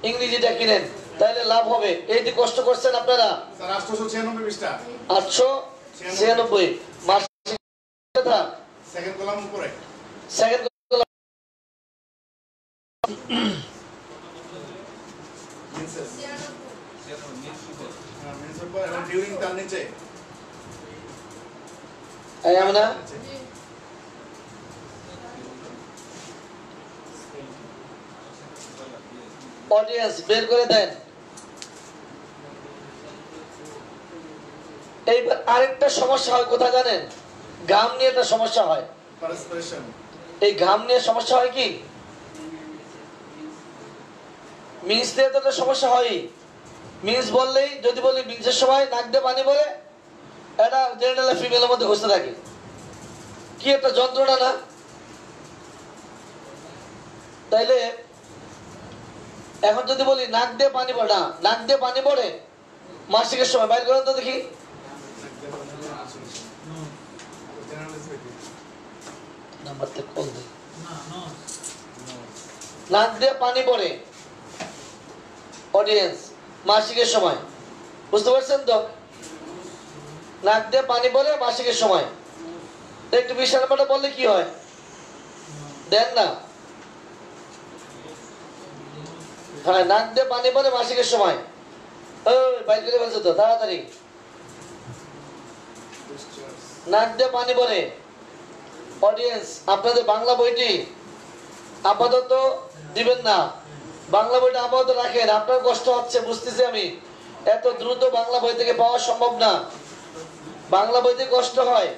ইংরেজিটা কিনেন, তাহলে লাভ হবে। এই যে কষ্ট করছেন আপনারা। 896 মাসিক ব্যথা, সেকেন্ড কলাম উপরে, সেকেন্ড কলাম। অডিয়েন্স বের করে দেন। এইবার আরেকটা সমস্যা হয় কোথায় জানেন? ঘাম নিয়ে একটা সমস্যা হয়। এই ঘাম নিয়ে সমস্যা হয় কি? মিন্স দিয়ে তো একটা সমস্যা হয়। মিন্স বললেই যদি বলি মিন্সের সময় নাক দিয়ে পানি পড়ে, এটা জেনারেল ফিমেলের মধ্যে ঘষতে থাকে। কি একটা যন্ত্রণা না? তাইলে এখন যদি বলি নাক দিয়ে পানি পড়ে, না নাক দিয়ে পানি পড়ে মাসিকের সময়, বাইর করেন তো দেখি। নাম্বারটা কল দে। নাক দিয়ে পানি পড়ে অডিয়েন্স মাসিকের সময়, বুঝতে পারছেন তো? নাক দিয়ে পানি পড়ে মাসিকের সময়। একটু বিশাল পাটা বললে কি হয় দেন না? হ্যাঁ, নাক দিয়ে পানি পড়ে মাসিকের সময়। ওই বাইর করে বলছো তো, তাড়াতাড়ি। নাক দিয়ে পানি পড়ে অডিয়েন্স, আপনাদের বাংলা বইটি আপাতত দিবেন না, বাংলা বইটা আপাতত রাখেন। আপনার কষ্ট হচ্ছে বুঝতেছি আমি, এত দ্রুত বাংলা বই থেকে পাওয়া সম্ভব না। বাংলা বইতে কষ্ট হয়।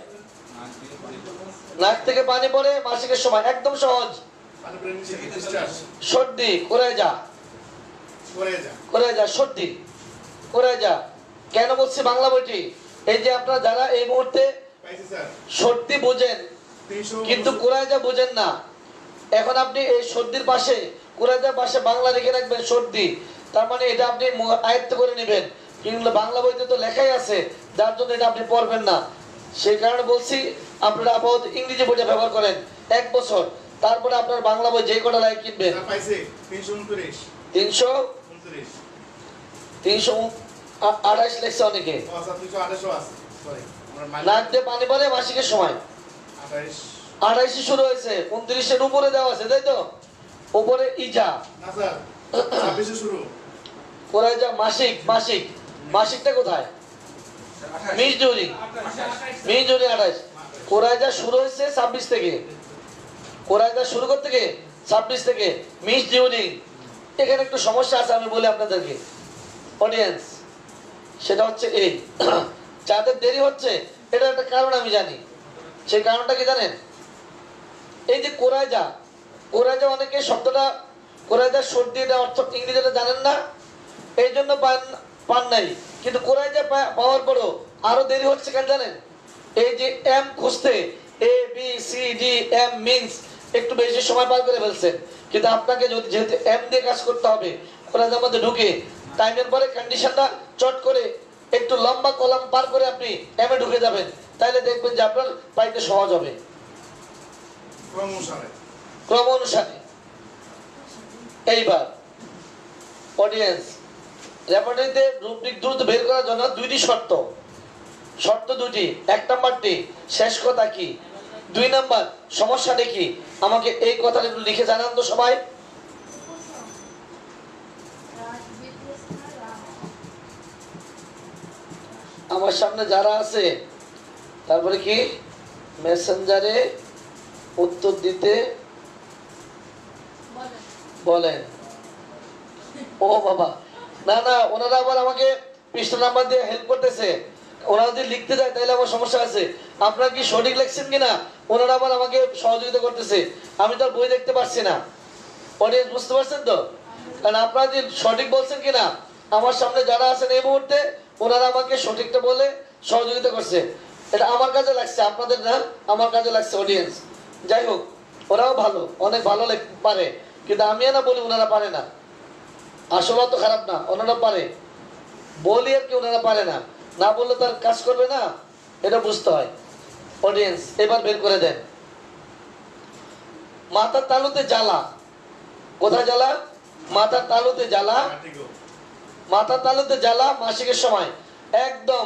নাক থেকে পানি পড়ে মাসিকের সময়, একদম সহজ। সর্দি করে যা, করে যা, সর্দি করে যা। কেন বলছি বাংলা বইটি? এই যে আপনারা যারা এই মুহূর্তে সর্দি বোঝেন কিন্তু কুরাইজা বোঝেন না, এখন আপনি এই সর্দির পাশে, কুরাইজার পাশে বাংলা লিখে রাখবেন সর্দি, তার মানে এটা আপনি আয়ত্ত করে নেবেন। কিন্তু বাংলা বইতে তো লেখাই আছে, যার জন্য এটা আপনি পড়বেন না। সেই কারণে বলছি আপনারা আপাতত ইংরেজি বইটা ব্যবহার করেন 1 বছর, তারপরে আপনার বাংলা বই যে কটা লাগে কিনবেন। 328 লেখছে অনেকে। নাক দিয়ে পানি পড়ে মাসিকের সময় 28 শুরু হয়েছে, 29 উপরে দেওয়া আছে, তাই তো? উপরে ইজা কোরাই যা মাসিক, মাসিক মাসিকটা কোথায়? মিজুরি, মিজুরি 28। কোরাই যা শুরু হয়েছে 26 থেকে, কোরাই যা শুরু করতে থেকে 26 থেকে মিজুরি। এখানে একটু সমস্যা আছে, আমি বলি আপনাদেরকে অডিয়েন্স। সেটা হচ্ছে এই যাদের দেরি হচ্ছে, এটা একটা কারণ আমি জানি। সেই কারণটা কি জানেন? এই যে কোরাইজা, কোরাইজা অনেকে শব্দটা কোরাইজার সর্দি এটা অর্থ ইংরেজিটা জানেন না, এই জন্য পান নাই। কিন্তু কোরাইজা পাওয়ার পরও আরো দেরি হচ্ছে কেন জানেন? এই যে এম খুঁজতে, A B C D M means একটু বেশি সময় পার করে ফেলছেন। কিন্তু আপনাকে যদি যেহেতু এম দিয়ে কাজ করতে হবে, কোরাইজার মধ্যে ঢুকে টাইমের পরে কন্ডিশনটা চট করে একটু লম্বা কলাম পার করে আপনি এম এ ঢুকে যাবেন, তাহলে দেখবেন যে আপনার পাইতে সহজ হবে ক্রম অনুসারে। এইবার অডিয়েন্স, রেপার্টরিতে রূপদিক দ্রুত বের করার জন্য দুইটি শর্ত, শর্ত দুটি। 1 নাম্বারটি শেষ কথা কি, 2 নাম্বার সমস্যা দেখি। আমাকে এই কথাটা একটু লিখে জানান তো সবাই। আমার সামনে যারা আছে, তারপরে কি মেসেঞ্জারে উত্তর দিতে বলেন। ও বাবা, না না, ওনারা আবার আমাকে পৃষ্ঠা নাম্বার দিয়ে হেল্প করতেছে। ওনারা যদি লিখতে যায় তাহলে আমার সমস্যা আছে। আপনারা কি সঠিক লিখছেন কিনা ওনারা আবার আমাকে সহযোগিতা করতেছে, আমি তো বই দেখতে পাচ্ছি না। অডিয়েন্স বুঝতে পারছেন তো? কারণ আপনারা যে সঠিক বলছেন কিনা, আমার সামনে যারা আছেন এই মুহূর্তে ওনারা আমাকে সঠিকটা বলে সহযোগিতা করছে। এটা আমার কাজে লাগছে, আপনাদের না, আমার কাজে লাগছে অডিয়েন্স। যাই হোক, ওরাও ভালো, অনেক ভালো পারে, কিন্তু আমি না বলি ওনারা পারে না। আসলে তো খারাপ না, ওনারা পারে, বলি আর কি ওনারা পারে না, না বললে তার কাজ করবে না, এটা বুঝতে হয়। অডিয়েন্স এবার বের করে দেন। মাথার তালুতে জ্বালা, কোথায় জ্বালা? মাথার তালুতে জ্বালা, মাথার তালুতে জ্বালা মাসিকের সময়। একদম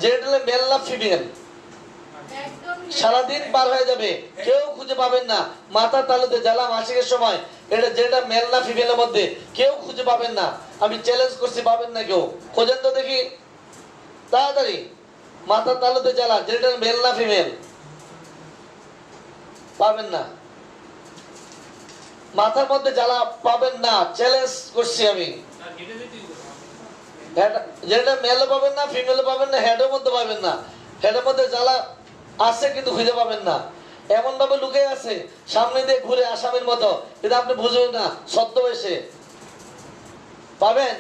যেটা মেল না ফিমেল, সারাদিন পার হয়ে যাবে, কেউ খুঁজে পাবেন না। মাথার তালুতে জ্বালা মাসিকের সময়, এটা যেটা মেল না ফিমেলের মধ্যে কেউ খুঁজে পাবেন না। আমি চ্যালেঞ্জ করছি, পাবেন না কেউ, খোঁজেন তো দেখি তাড়াতাড়ি। মাথার তালুতে জ্বালা যেটা মেল না ফিমেল, পাবেন না। মাথার মধ্যে জ্বালা পাবেন না, চ্যালেঞ্জ করছি আমি। যেটা মেলও পাবেন না, ফিমেলও পাবেন না, হেডের মধ্যে পাবেন না। হেডের মধ্যে জ্বালা আছে কিন্তু খুঁজে পাবেন না, এমন ভাবে লুকে আছে সামনে দিয়ে ঘুরে আসামের মতো, কিন্তু আপনি বুঝবেন না ছদ্মবেশে। পাবেন?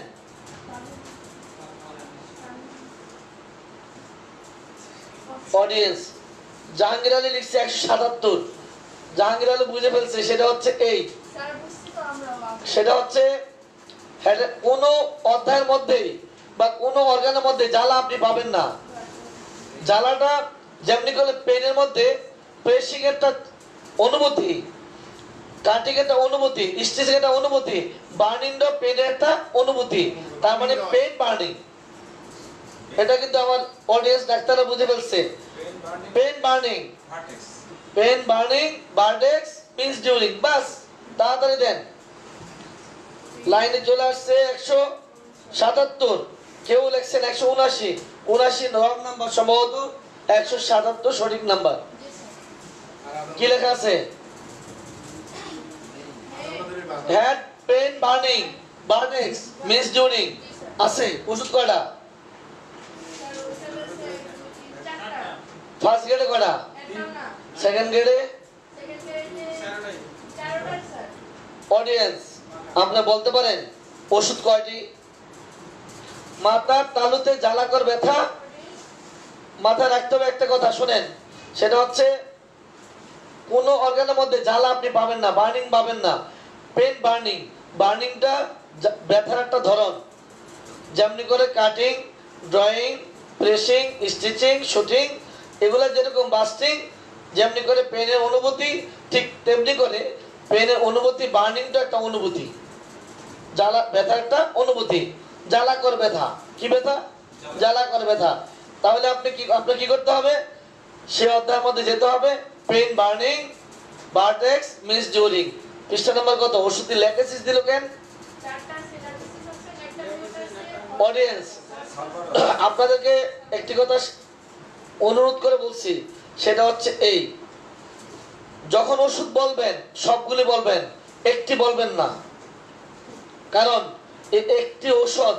অডিয়েন্স জাহাঙ্গীর আলী লিখছে 177। জাহাঙ্গীর আলী বুঝে ফেলছে, সেটা হচ্ছে এই, সেটা হচ্ছে কোন অধ্যায়ের মধ্যে বা কোন অর্গানের মধ্যে জ্বালা আপনি পাবেন না। জ্বালাটা যেমনি করে পেনের মধ্যে প্রেসিং একটা অনুভূতি, কাটিং একটা অনুভূতি, স্টিচিং একটা অনুভূতি, বার্নিংটা পেনের একটা অনুভূতি, তার মানে পেন বার্নিং। এটা কিন্তু আমার অডিয়েন্স ডাক্তাররা বুঝে ফেলছে। Pain burning, pain burning, vertex means during. বাস তাড়াতাড়ি দেন। লাইনে চলে আসছে 177, কেউ লেখছেন 179। 79 রং নাম্বার, সম্ভবত 177 সঠিক নাম্বার। কি লেখা আছে? Head pain burning, vertex means during আছে। ওষুধ কয়টা? ফার্স্ট গ্রেডে কয়টা? সেকেন্ড গ্রেডে? অডিয়েন্স আপনি বলতে পারেন ওষুধ কয়টি? মাথার তালুতে জ্বালাকর ব্যথা, মাথায় রাখতে হবে একটা কথা, শুনেন, সেটা হচ্ছে কোন অর্গানের মধ্যে জ্বালা আপনি পাবেন না, বার্নিং পাবেন না। পেন বার্নিং, বার্নিংটা ব্যথার একটা ধরন, যেমনি করে cutting, drawing, pressing, stitching, shooting, এগুলো যেরকম বাস্টিং, যেমনি করে পেনের অনুভূতি, ঠিক তেমনি করে পেনের অনুভূতি, বার্নিংটা একটা অনুভূতি, জ্বালা ব্যথা একটা অনুভূতি। জ্বালাকর ব্যথা, কি ব্যথা? জ্বালাকর ব্যথা। তাহলে আপনি কি করতে হবে? সে অধ্যায়ের মধ্যে যেতে হবে। Pain burning, vertex means during. পৃষ্ঠা নম্বর কত? ওষুধটি লেখেছিস দিল কেন? অডিয়েন্স আপনাদেরকে একটি কথা অনুরোধ করে বলছি, সেটা হচ্ছে এই, যখন ওষুধ বলবেন সবগুলি বলবেন, একটি বলবেন না। কারণ একটি ঔষধ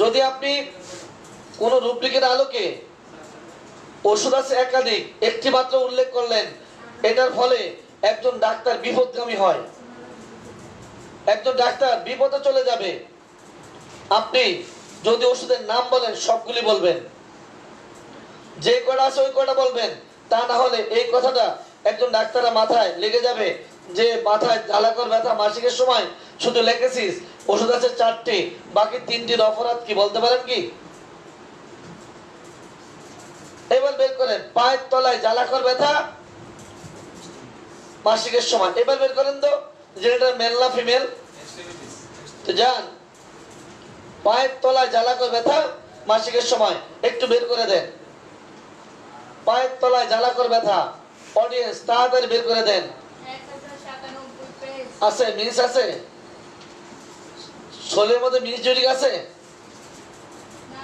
যদি আপনি কোন রুব্রিকের আলোকে ওষুধ আছে একাধিক, একটি মাত্র উল্লেখ করলেন, এটার ফলে একজন ডাক্তার বিপদগামী হয়, একজন ডাক্তার বিপদে চলে যাবে। আপনি যদি ওষুধের নাম বলেন সবগুলি বলবেন, যে কটা আছে ওই কটা বলবেন, তা না হলে এই কথাটা একজন ডাক্তারের মাথায় লেগে যাবে যে মাথায় জ্বালাকর ব্যথা মাসিকের সময় শুধু লেখেছিস ওষুধ আছে 4টি, বাকি 3টির অপরাধ কি বলতে পারেন কি? এবার বের করেন পায়ের তলায় জ্বালাকর ব্যথা মাসিকের সময়। এবার বের করেন তো যে এটা মেল না ফিমেল। তো যান, পায়ের তলায় জ্বালাকর ব্যথা মাসিকের সময় একটু বের করে দেন। পায়ের তলায় জ্বালাকর ব্যথা, অডিয়েন্স তাড়াতাড়ি বের করে দেন। আছে মিনিস আছে? শোলের মধ্যে মিনিস জড়িক আছে?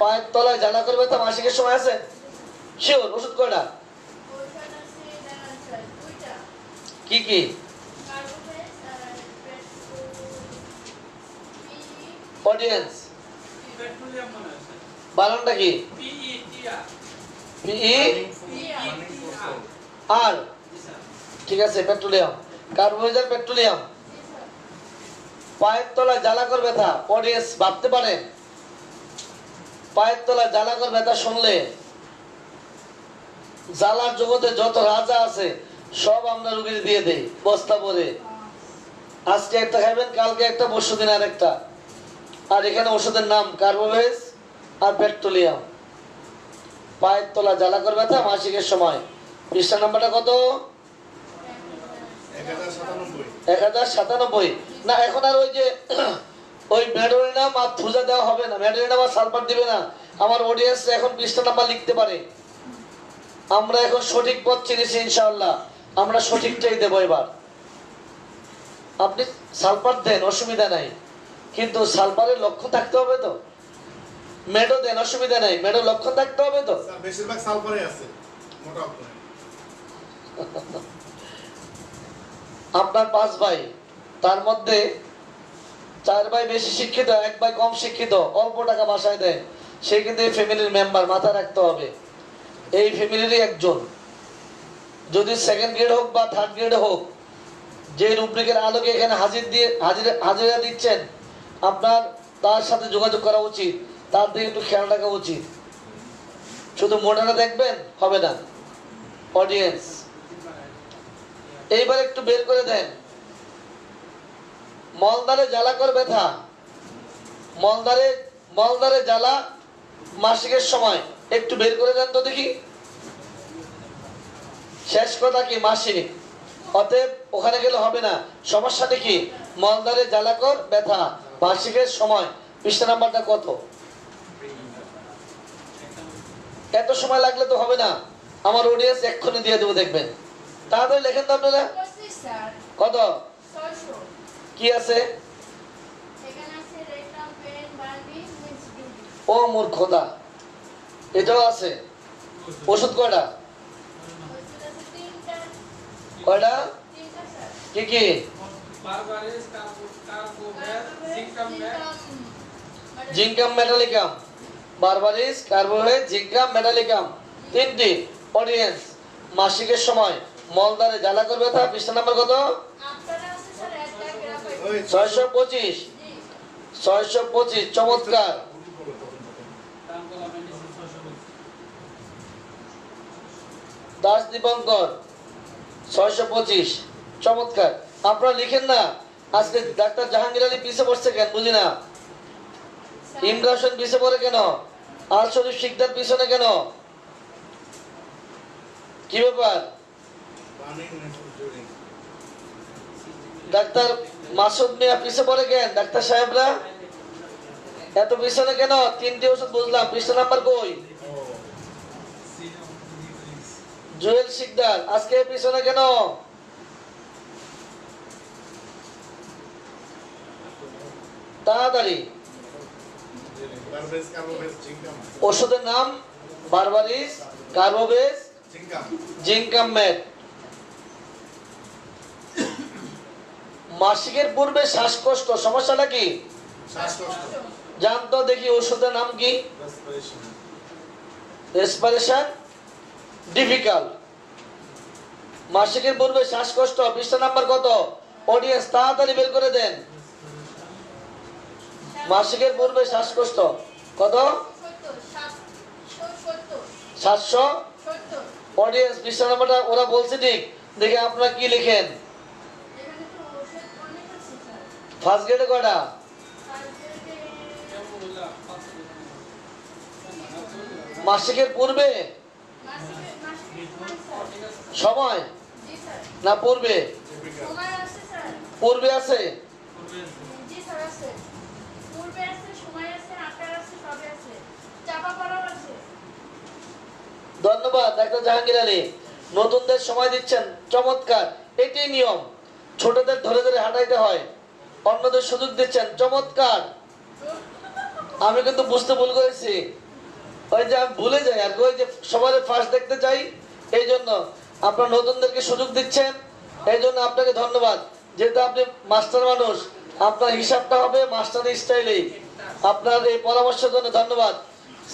পায়ের তলায় জ্বালাকর ব্যথা মাসিকের সময় আছে? শিওর? ওষুধ কয়টা? কি কি? অডিয়েন্স বানানটা কি? আর ঠিক আছে, পেট্রোলিয়াম, কার্বোহাইড্রেট পেট্রোলিয়াম। পায়ের তলায় জ্বালাকর ব্যথা, অডিয়েন্স ভাবতে পারেন, পায়ের তলায় জ্বালাকর ব্যথা শুনলে জ্বালার জগতে যত রাজা আছে সব আমরা রুগীর দিয়ে দেই বস্তা ভরে। আজকে একটা খাবেন, কালকে একটা, পরশু দিন আর একটা। আর এখানে ওষুধের নাম কার্বোভেজ আর পেট্রোলিয়াম। পায়ের তলা জ্বালাকর ব্যথা মাসিকের সময়। পৃষ্ঠা নাম্বারটা কত? 1097। না এখন আর ওই যে ওই ম্যাডোরিনাম আর থুজা দেওয়া হবে না, ম্যাডোরিনাম আর সালফার দিবে না। আমার অডিয়েন্স এখন পৃষ্ঠা নাম্বার লিখতে পারে। আমরা এখন সঠিক পথ চিনেছি ইনশাআল্লাহ, আমরা সঠিকটাই দেবো এবার। আপনি সালফার দেন, অসুবিধা নাই, কিন্তু সালফারের লক্ষ্য থাকতে হবে তো। মেডো দেন, অসুবিধা নাই, মেডো লক্ষণ থাকতে হবে তো। বেশিরভাগ সালফারে আছে, মোটা অক্ষরে। আপনার 5 ভাই, তার মধ্যে 4 ভাই বেশি শিক্ষিত, 1 ভাই কম শিক্ষিত, অল্প টাকা বাসায় দেয়, সে কিন্তু এই ফ্যামিলির মেম্বার, মাথা রাখতে হবে। এই ফ্যামিলিরই একজন, যদি সেকেন্ড গ্রেড হোক বা থার্ড গ্রেড হোক, যে রুব্রিকের আলোকে এখানে হাজিরা দিচ্ছেন, আপনার তার সাথে যোগাযোগ করা উচিত, তার দিকে একটু খেয়াল রাখা উচিত। শুধু মোটাটা দেখবেন হবে না। অডিয়েন্স এইবার একটু বের করে দেন, মলদারে জ্বালাকর ব্যথা, মলদারে জ্বালা মাসিকের সময় একটু বের করে দেন তো দেখি। শেষ কথা কি মাসিক, অতএব ওখানে গেলে হবে না। সমস্যাটা কি? মলদারে জ্বালাকর ব্যথা মাসিকের সময়। পৃষ্ঠা নাম্বারটা কত? এত সময় লাগলে তো হবে না, আমার অডিয়েন্স এক্ষুনি দিয়ে দেবো, দেখবেন। তাড়াতাড়ি লেখেন তো আপনারা। কত? কি আছে? ও মোর খোদা, এটাও আছে। ওষুধ কয়টা? কয়টা? কি কি? জিঙ্কাম মেটালিকাম, বারবারিস, কার্বোভেট, জিঙ্কাম মেটালিকাম, তিনটি। অডিয়েন্স মাসিকের সময় মলদারে জ্বালাকর ব্যথা, পৃষ্ঠা নাম্বার কত? 625। 625, চমৎকার। দাস দীপঙ্কর 625, চমৎকার। আপনারা লিখেন না। আজকে ডাক্তার জাহাঙ্গীর আলী পিছিয়ে পড়ছে কেন বুঝি না। ইমরান হোসেন পিছিয়ে পড়ে কেন? আর শরীফ শিকদার পিছনে কেন? কি ব্যাপার? ডাক্তার মাসুদ মিয়া পিছিয়ে পড়ে কেন? ডাক্তার সাহেবরা এত পিছনে কেন? তিনটি ওষুধ বুঝলাম, পৃষ্ঠা নাম্বার কই? জুয়েল শিকদার আজকে পিছনে কেন? তাড়াতাড়ি। ওষুধের নাম বারবারিস, কার্বোভেজ, জিঙ্কাম মেট। মাসিকের পূর্বে শ্বাসকষ্ট, সমস্যাটা কি? জানতো দেখি ওষুধের নাম কি? Respiration difficult. মাসিকের পূর্বে শ্বাসকষ্ট, পৃষ্ঠা নাম্বার কত? অডিয়েন্স তাড়াতাড়ি বের করে দেন। মাসিকের পূর্বে শ্বাসকষ্ট কত? 700। অডিয়েন্স পৃষ্ঠা নাম্বারটা ওরা বলছে ঠিক, দেখে আপনারা কি লিখেন। ফার্স্ট গ্রেডে কয়টা? মাসিকের পূর্বে সময় না পূর্বে? পূর্বে আছে। ধন্যবাদ ডাক্তার জাহাঙ্গীর আলী, নতুনদের সময় দিচ্ছেন, চমৎকার। এটাই নিয়ম, ছোটদের ধরে ধরে হাঁটাইতে হয়, অন্যদের সুযোগ দিচ্ছেন, চমৎকার। আমি কিন্তু বুঝতে ভুল করেছি, ওই যে আমি ভুলে যাই আর ওই যে সবার ফার্স্ট দেখতে চাই, এই জন্য আপনার নতুনদেরকে সুযোগ দিচ্ছেন, এই জন্য আপনাকে ধন্যবাদ। যেহেতু আপনি মাস্টার মানুষ, আপনার হিসাবটা হবে মাস্টার স্টাইলেই। আপনার এই পরামর্শের জন্য ধন্যবাদ।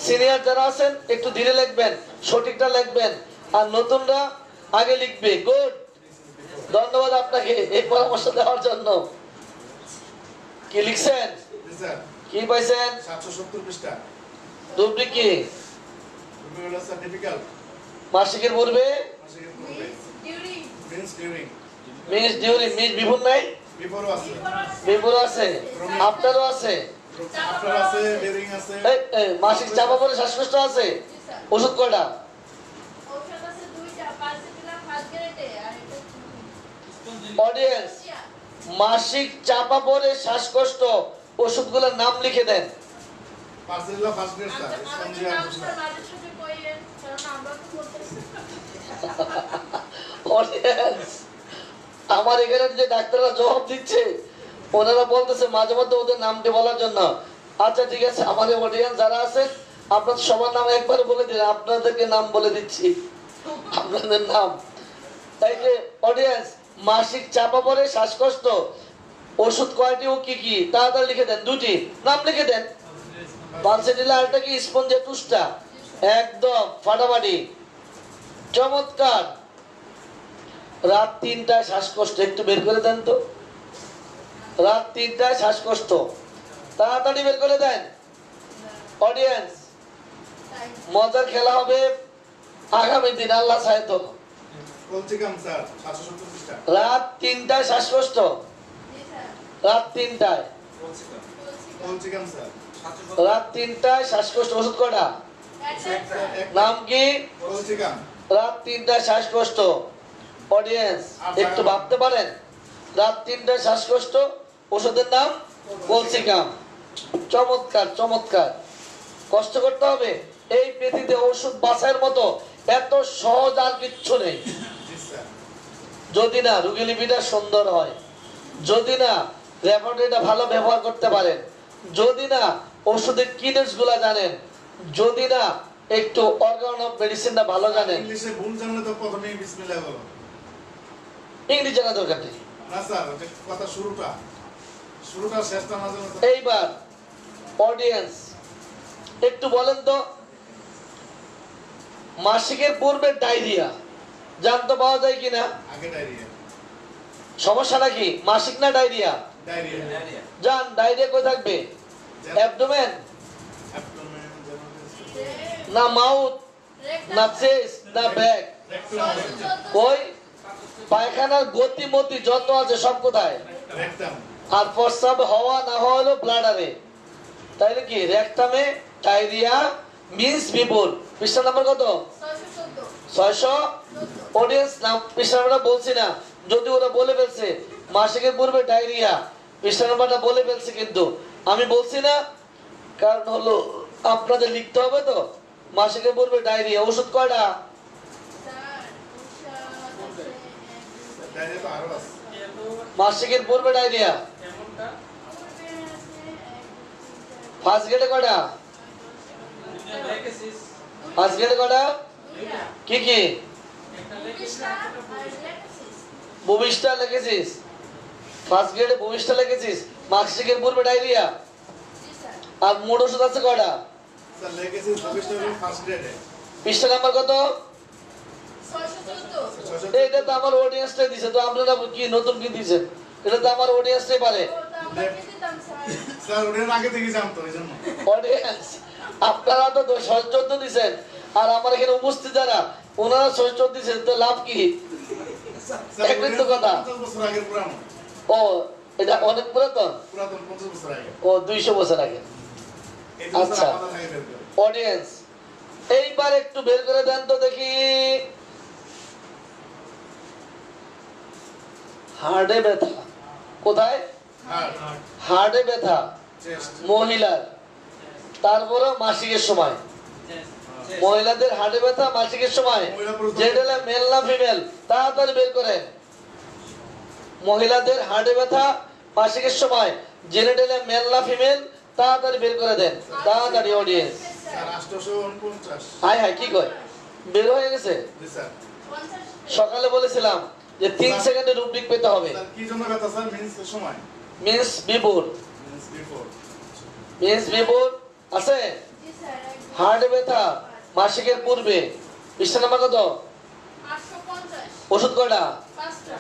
সিনিয়র যারা আছেন একটু ধীরে লিখবেন, সঠিকটা লিখবেন, আর নতুনরা আগে লিখবে। গুড, ধন্যবাদ আপনাকে এই পরামর্শ দেওয়ার জন্য। কি লিখছেন? কি পাইছেন? 770 পৃষ্ঠা। রুব্রিক কি? মাসিকের পূর্বে মিস ডিউরিং, মিস বিফোর নাই? বিফোর আছে, আফটারও আছে, মাসিক চাপা পড়ে শ্বাসকষ্ট আছে। ওষুধ কয়টা? অডিয়েন্স মাসিক চাপা পড়ে শ্বাসকষ্ট ওষুধগুলোর নাম লিখে দেন। আমার এখানে যে ডাক্তাররা জবাব দিচ্ছে, ওনারা বলতেছে মাঝে মধ্যে ওদের নামটি বলার জন্য। আচ্ছা ঠিক আছে, আমাদের অডিয়েন্স যারা আছে আপনার সবার নাম একবারে বলে দিন, আপনাদেরকে নাম বলে দিচ্ছি, আপনাদের নাম। তাই যে অডিয়েন্স মাসিক চাপা পড়ে শ্বাসকষ্ট ওষুধ কয়টি ও কি কি তাড়াতাড়ি লিখে দেন। দুটি নাম লিখে দেন। পালসেটিলা, আরেকটা কি স্পঞ্জেটুসটা, একদম ফাটাফাটি, চমৎকার। রাত 3টায় শ্বাসকষ্ট একটু বের করে দেন তো। রাত 3টায় শ্বাসকষ্ট তাড়াতাড়ি বের করে দেন অডিয়েন্স। মজার খেলা হবে আগামী দিন, আল্লাহ চায় তো। কলচিকাম স্যার 770 পৃষ্ঠা। রাত 3টায় শ্বাসকষ্ট, রাত 3টায়, কলচিকাম স্যার রাত 3টায় শ্বাসকষ্ট। ওষুধ কটা? নাম কি? কলচিকাম। রাত 3টায় শ্বাসকষ্ট। অডিয়েন্স একটু ভাবতে পারেন, রাত 3টায় শ্বাসকষ্ট, ওষুধের নাম কলসিকাম। চমৎকার চমৎকার। কষ্ট করতে হবে। এই পৃথিবীতে ওষুধ বাছাইয়ের মতো এত সহজ আর কিচ্ছু নেই। জি স্যার। যদি না রোগী লিপিটা সুন্দর হয়, যদি না রেপার্টরিটা ভালো ব্যবহার করতে পারেন, যদি না ওষুধের কিনেস গুলা জানেন, যদি না একটু অর্গান অফ মেডিসিনটা ভালো জানেন। ইংলিশে ভুল জানলে তো প্রথমেই বিসমিল্লাহ বলো। ইংরেজি জানা দরকার নেই। না স্যার, ওটা কথা শুরুটা শেষটা না জানলে তো। এইবার অডিয়েন্স একটু বলেন তো, মাসিকের পূর্বে ডায়রিয়া জানতে পাওয়া যায় কিনা? আগে ডায়রিয়া। সমস্যাটা কি, মাসিক না ডায়রিয়া? ডায়রিয়া। জান ডায়রিয়া কই থাকবে? অ্যাবডোমেন অ্যাবডোমেন, না মাউথ না চেস্ট না ব্যাক? কই? পায়খানার গতিমতি যত আছে সব কোথায়? রেকটাম। আর প্রস্রাব হওয়া না হওয়া হলো ব্লাডারে। তাইলে কি রেকটামে ডায়রিয়া মিন্স বিপুল। পৃষ্ঠা নাম্বার কত? 600। অডিয়েন্স নাম পৃষ্ঠা নাম্বারটা বলছি না, যদি ওরা বলে ফেলছে মাসিকের পূর্বে ডায়রিয়া, পৃষ্ঠা নাম্বারটা বলে ফেলছে, কিন্তু আমি বলছি না, কারণ হলো আপনাদের লিখতে হবে তো। মাসিকের পূর্বে ডায়রিয়া, ওষুধ কয়টা? ডায়রিয়া তো আরো আছে। মাসিকের পূর্বে ডায়রিয়া ফার্স্ট গ্রেডে কয়টা? ফার্স্ট গ্রেডে কয়টা? কি কি? ভূমিষ্ঠা লিখেছিস? ফার্স্ট গ্রেডে ভূমিষ্ঠা লিখেছিস? মাসিকের পূর্বে ডায়রিয়া। আর মোট ওষুধ আছে কয়টা? স্যার লেগেছি ভবিষ্যৎ ফার্স্ট গ্রেডে। পৃষ্ঠা নাম্বার কত? 614। এটা তো আমার অডিয়েন্সটাই দিছে, তো আপনারা কি নতুন কি দিছেন? এটা তো আমার অডিয়েন্সটাই পারে। স্যার ওটা আগে থেকে জানতো এই জন্য। অডিয়েন্স আপনারা তো 614 দিছেন, আর আমার এখানে উপস্থিত যারা ওনারা 614 দিছেন, তো লাভ কি? স্যার একদিন তো কথা। 50 বছর আগের পুরানো। ও এটা অনেক পুরাতন। পুরাতন 50 বছর আগে। ও 200 বছর আগে। এই জন্য আচ্ছা। স্যার আমাদের আগে বের করে। অডিয়েন্স এইবার একটু বের করে দেন তো দেখি। হার্টে ব্যথা কোথায়? হার্ট, হার্টে ব্যথা চেস্ট, মহিলার, তারপরে মাসিকের সময়। মহিলাদের হার্টে ব্যথা মাসিকের সময়, জেন্ডালে মেল না ফিমেল? তাড়াতাড়ি বের করেন। মহিলাদের হার্টে ব্যথা মাসিকের সময়, জেনেটালে মেল না ফিমেল? তাড়াতাড়ি বের করে দেন, তাড়াতাড়ি অডিয়েন্স। স্যার 849। হাই হাই কি কয়, বের হয়ে গেছে? জি স্যার। সকালে বলেছিলাম যে 3 সেকেন্ডে রুব্রিক পেতে হবে। স্যার কি জন্য কথা স্যার? মিন্স সময়। Means before, means before. Means before আছে। হার্টে ব্যথা মাসিকের পূর্বে, পৃষ্ঠা নাম্বার কত? 850। ওষুধ কয়টা? 5টা।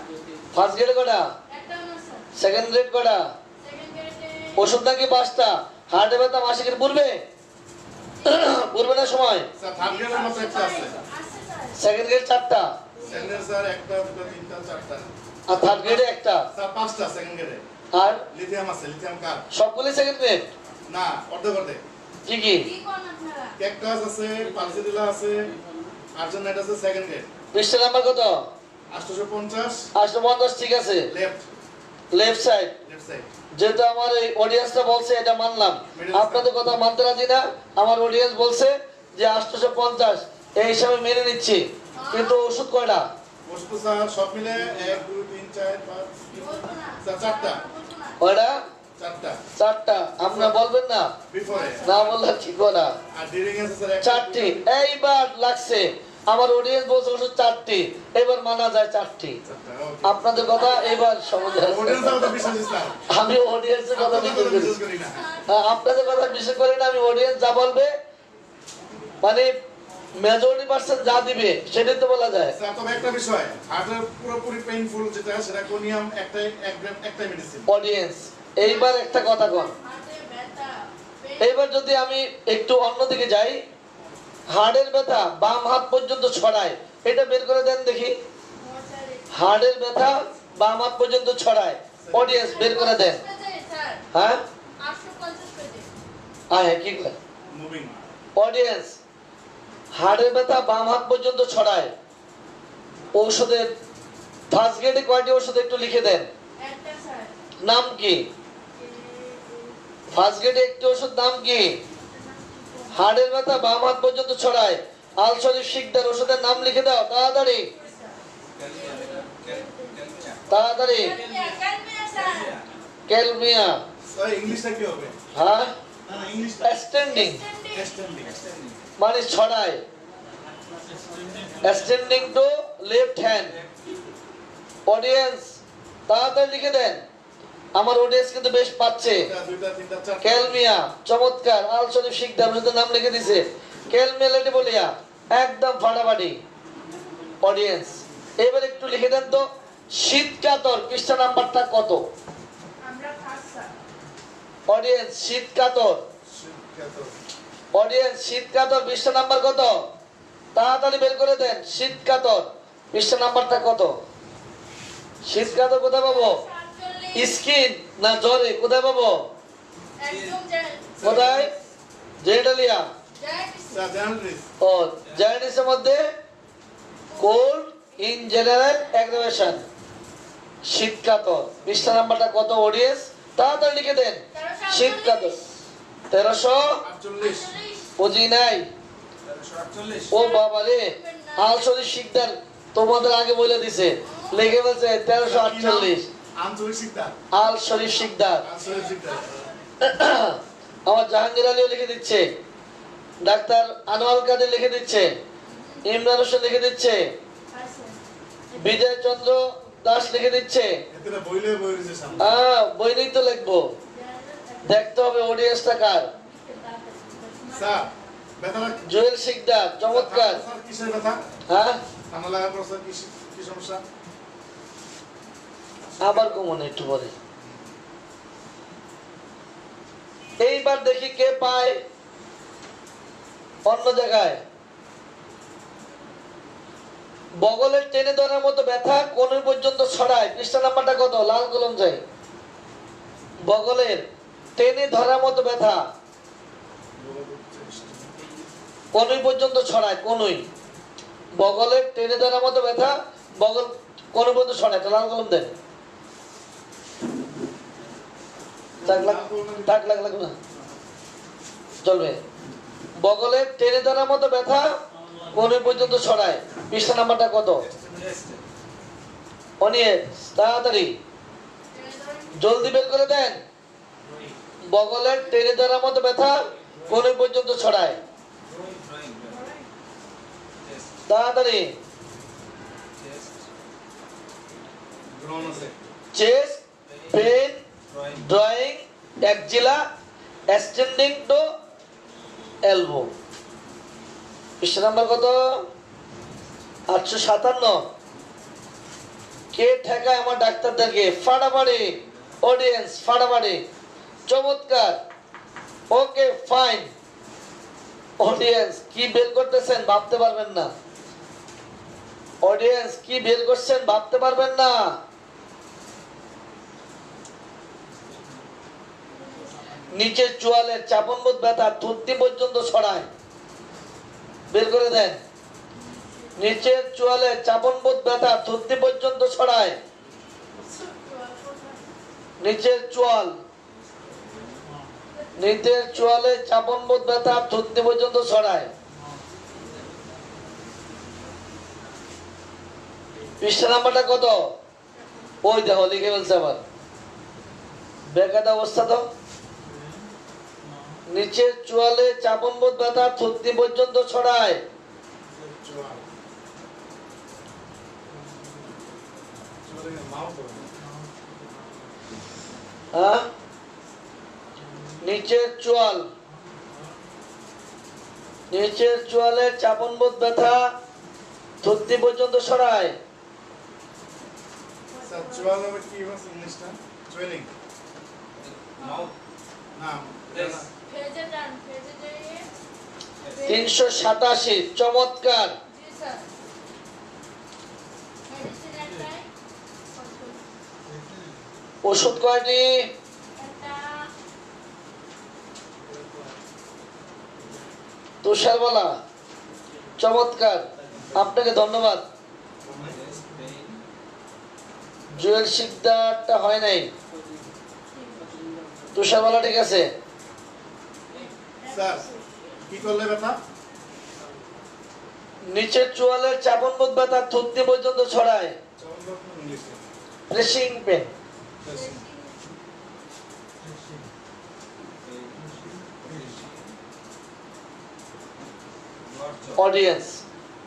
ফার্স্ট গ্রেড কয়টা? একটা না স্যার। সেকেন্ড গ্রেড কয়টা? সেকেন্ড গ্রেডে ওষুধ নাকি 5টা। হার্টে ব্যথা মাসিকের পূর্বে, পূর্বে না সময়? স্যার থার্ড গ্রেডের মতো একটা আছে। আছে স্যার। সেকেন্ড গ্রেড 4টা, সেকেন্ড স্যার একটা, দুটো, তিনটা, চারটা। আর থার্ড গ্রেডে একটা, স্যার 5টা সেকেন্ড গ্রেডে। আর লিথিয়াম আছে, লিথিয়াম কার? সবগুলি সেকেন্ড গ্রেড। না, অর্ধেক অর্ধেক। কি কি? কি কোন আপনারা? ক্যাকটাস আছে, পালসিডিলা আছে, আর্জেনাইট আছে সেকেন্ড গ্রেড। পৃষ্ঠা নাম্বার কত? 850 850 ঠিক আছে। Left, left side. Left side. যেটা আমার এই অডিয়েন্সটা বলছে এটা মানলাম, আপনাদের কথা মানতে রাজি না। আমার অডিয়েন্স বলছে যে 850, এই হিসাবে মেনে নিচ্ছি, কিন্তু ওষুধ কয়টা? ওষুধ স্যার সব মিলে 1 2 3 4 5 বলবো না। স্যার চারটা। বলবো না। কয়টা? চারটা। 4টা। আপনারা বলবেন না? বিফোরে। না বললে ঠিক না। আর ডিরিং আছে স্যার 4টি। এইবার লাগছে, আমার অডিয়েন্স বলছে ওষুধ 4টি, এবার মানা যায় 4টি। চারটা। আপনাদের কথা এবার সমাজে অডিয়েন্স আমাদের বিশ্বাস স্যার। আমি অডিয়েন্সের কথা আপনাদের বিশ্বাস কথা করি। বিশ্বাস করি না। আপনাদের কথা বিশ্বাস করি না, আমি অডিয়েন্স যা বলবে, মানে মেজরিটি পার্সেন্ট যা দিবে সেটাই তো বলা যায়। স্যার তবে একটা বিষয়, হার্টের পুরোপুরি পেইনফুল যেটা সেটা কোনিয়াম একটাই, এক গ্রাম একটাই মেডিসিন। অডিয়েন্স এইবার একটা কথা কন, হাতে ব্যথা এবার যদি আমি একটু অন্যদিকে যাই, হাড়ের ব্যথা বাম হাত পর্যন্ত ছড়ায়, এটা বের করে দেন দেখি। হাড়ের ব্যথা বাম হাত পর্যন্ত ছড়ায়, অডিয়েন্স বের করে দেন। হ্যাঁ হ্যাঁ কি করে মুভিং অডিয়েন্স, হাড়ের ব্যথা বাম হাত পর্যন্ত ছড়ায়, ঔষধের ফার্স্ট গ্রেডে কয়টি ওষুধ একটু লিখে দেন। নাম কি? ফার্স্ট গ্রেডে একটি ওষুধ নাম কি? হাড়ের ব্যথা বাম হাত পর্যন্ত ছড়ায়, আলসরির শিকদার ওষুধের নাম লিখে দাও তাড়াতাড়ি তাড়াতাড়ি। ক্যালমিয়া। স্যার ইংলিশটা কি হবে? হ্যাঁ না না ইংলিশটা অ্যাস্টেন্ডিং এক্সটেন্ডিং মানে ছড়ায়, অ্যাস্টেন্ডিং টু লেফট হ্যান্ড। অডিয়েন্স তাড়াতাড়ি লিখে দেন, আমার অডিয়েন্স কিন্তু বেশ পাচ্ছে। দুইটা তিনটা চারটা ক্যালমিয়া চমৎকার, আল শরীফ শিকদার ওষুধের নাম লিখে দিছে, ক্যালমিয়া লেটে বলিয়া একদম ফাটাফাটি। অডিয়েন্স এবার একটু লিখে দেন তো, শীতকাতর পৃষ্ঠা নাম্বারটা কত? অডিয়েন্স শীতকাতর, অডিয়েন্স শীতকাতর পৃষ্ঠা নাম্বার কত? তাড়াতাড়ি বের করে দেন, শীতকাতর পৃষ্ঠা নাম্বারটা কত? শীতকাতর কোথায় পাবো? স্কিন না জ্বরে কোথায় পাবো? কোথায়? জেনেটালিয়া। স্যার জার্নালিস্ট ও জার্নালিস্টের মধ্যে কোল্ড ইন জেনারেল অ্যাগ্রাভেশন, শীতকাতর পৃষ্ঠা নাম্বারটা কত? অডিয়েন্স তাড়াতাড়ি লিখে দেন, শীতকাতর 1348 বুঝি নাই। ও বাবা রে, আল শরীফ শিকদার তোমাদের আগে বলে দিছে, লিখে বলছে 1348 আঞ্চলিক শিকদার আল শরীফ শিকদার। আঞ্চলিক শিকদার আমার জাহাঙ্গীর আলীও লিখে দিচ্ছে, ডাক্তার আনোয়ার কাদের লিখে দিচ্ছে, ইমরান হোসেন লিখে দিচ্ছে, বিজয় চন্দ্র দাস লিখে দিচ্ছে। এতে বইলে বই রয়েছে সামনে বই নেই তো লিখবো, দেখতে হবে অডিয়েন্সটা কার। স্যার ব্যথাটা জুয়েল শিকদার চমৎকার। স্যার কিসের ব্যথা? হ্যাঁ ঠান্ডা লাগার পর স্যার কি সমস্যা? আবার কমন একটু পরে। এইবার দেখি কে পায় অন্য জায়গায়। বগলের টেনে ধরার মতো ব্যথা কোন পর্যন্ত ছড়ায়, পৃষ্ঠা নাম্বারটা কত? লাল কলম চাই। বগলের টেনে ধরার মতো ব্যথা কোন পর্যন্ত ছড়ায়? কোনই বগলের টেনে ধরার মতো ব্যথা বগল কোন পর্যন্ত ছড়ায়? লাল কলম দেন। টাক লাগবে না, চলবে। বগলের টেনে ধরার মতো ব্যথা কোন পর্যন্ত ছড়ায়, পৃষ্ঠা নাম্বারটা কত? অনিয়ে তাড়াতাড়ি জলদি বের করে দেন। বগলের টেনে ধরার মতো ব্যথা কোন পর্যন্ত ছড়ায়? তাড়াতাড়ি। Chest pain, drawing, axilla, extending to elbow. পৃষ্ঠা নাম্বার কত? 857। কে ঠেকায় আমার ডাক্তারদেরকে? ফাটাফাটি অডিয়েন্স, ফাটাফাটি চমৎকার। Okay fine. অডিয়েন্স কি বের করতেছেন ভাবতে পারবেন না, অডিয়েন্স কি বের করছেন ভাবতে পারবেন না। নিচের চোয়ালের চাপনবোধ ব্যথা থুতনি পর্যন্ত ছড়ায়, বের করে দেন। নিচের চোয়ালে চাপনবোধ ব্যথা থুতনি পর্যন্ত ছড়ায়, নিচের চোয়াল, নিচের চোয়ালে চাপনবোধ ব্যথা থুতনি পর্যন্ত ছড়ায়। পৃষ্ঠা নাম্বারটা কত? ওই দেখো লিখে ফেলছে আবার, বেকায়দা অবস্থা তো। নিচের চোয়ালে চাপনবোধ ব্যথা থুতনি পর্যন্ত ছড়ায়। হ্যাঁ নিচের চোয়াল, নিচের চোয়ালে চাপনবোধ ব্যথা থুতনি পর্যন্ত ছড়ায়। স্যার চোয়াল হবে কি ইংলিশটা? চুয়েলিং Mouth. না Face. भेजे जान भेजे जाइए 387 চমৎকার। जी सर मेडिसिन একটাই ওষুধ কয়টি? একটা তুষার বলা চমৎকার, আপনাকে ধন্যবাদ। জুয়েল শিকদারটা হয় নাই, তুষার বলা ঠিক আছে। স্যার কি করলে ব্যথা? নিচের চোয়ালের চাপনবোধ ব্যথা থুতনি পর্যন্ত ছড়ায়, ইংলিশে প্রেসিং পেন। অডিয়েন্স,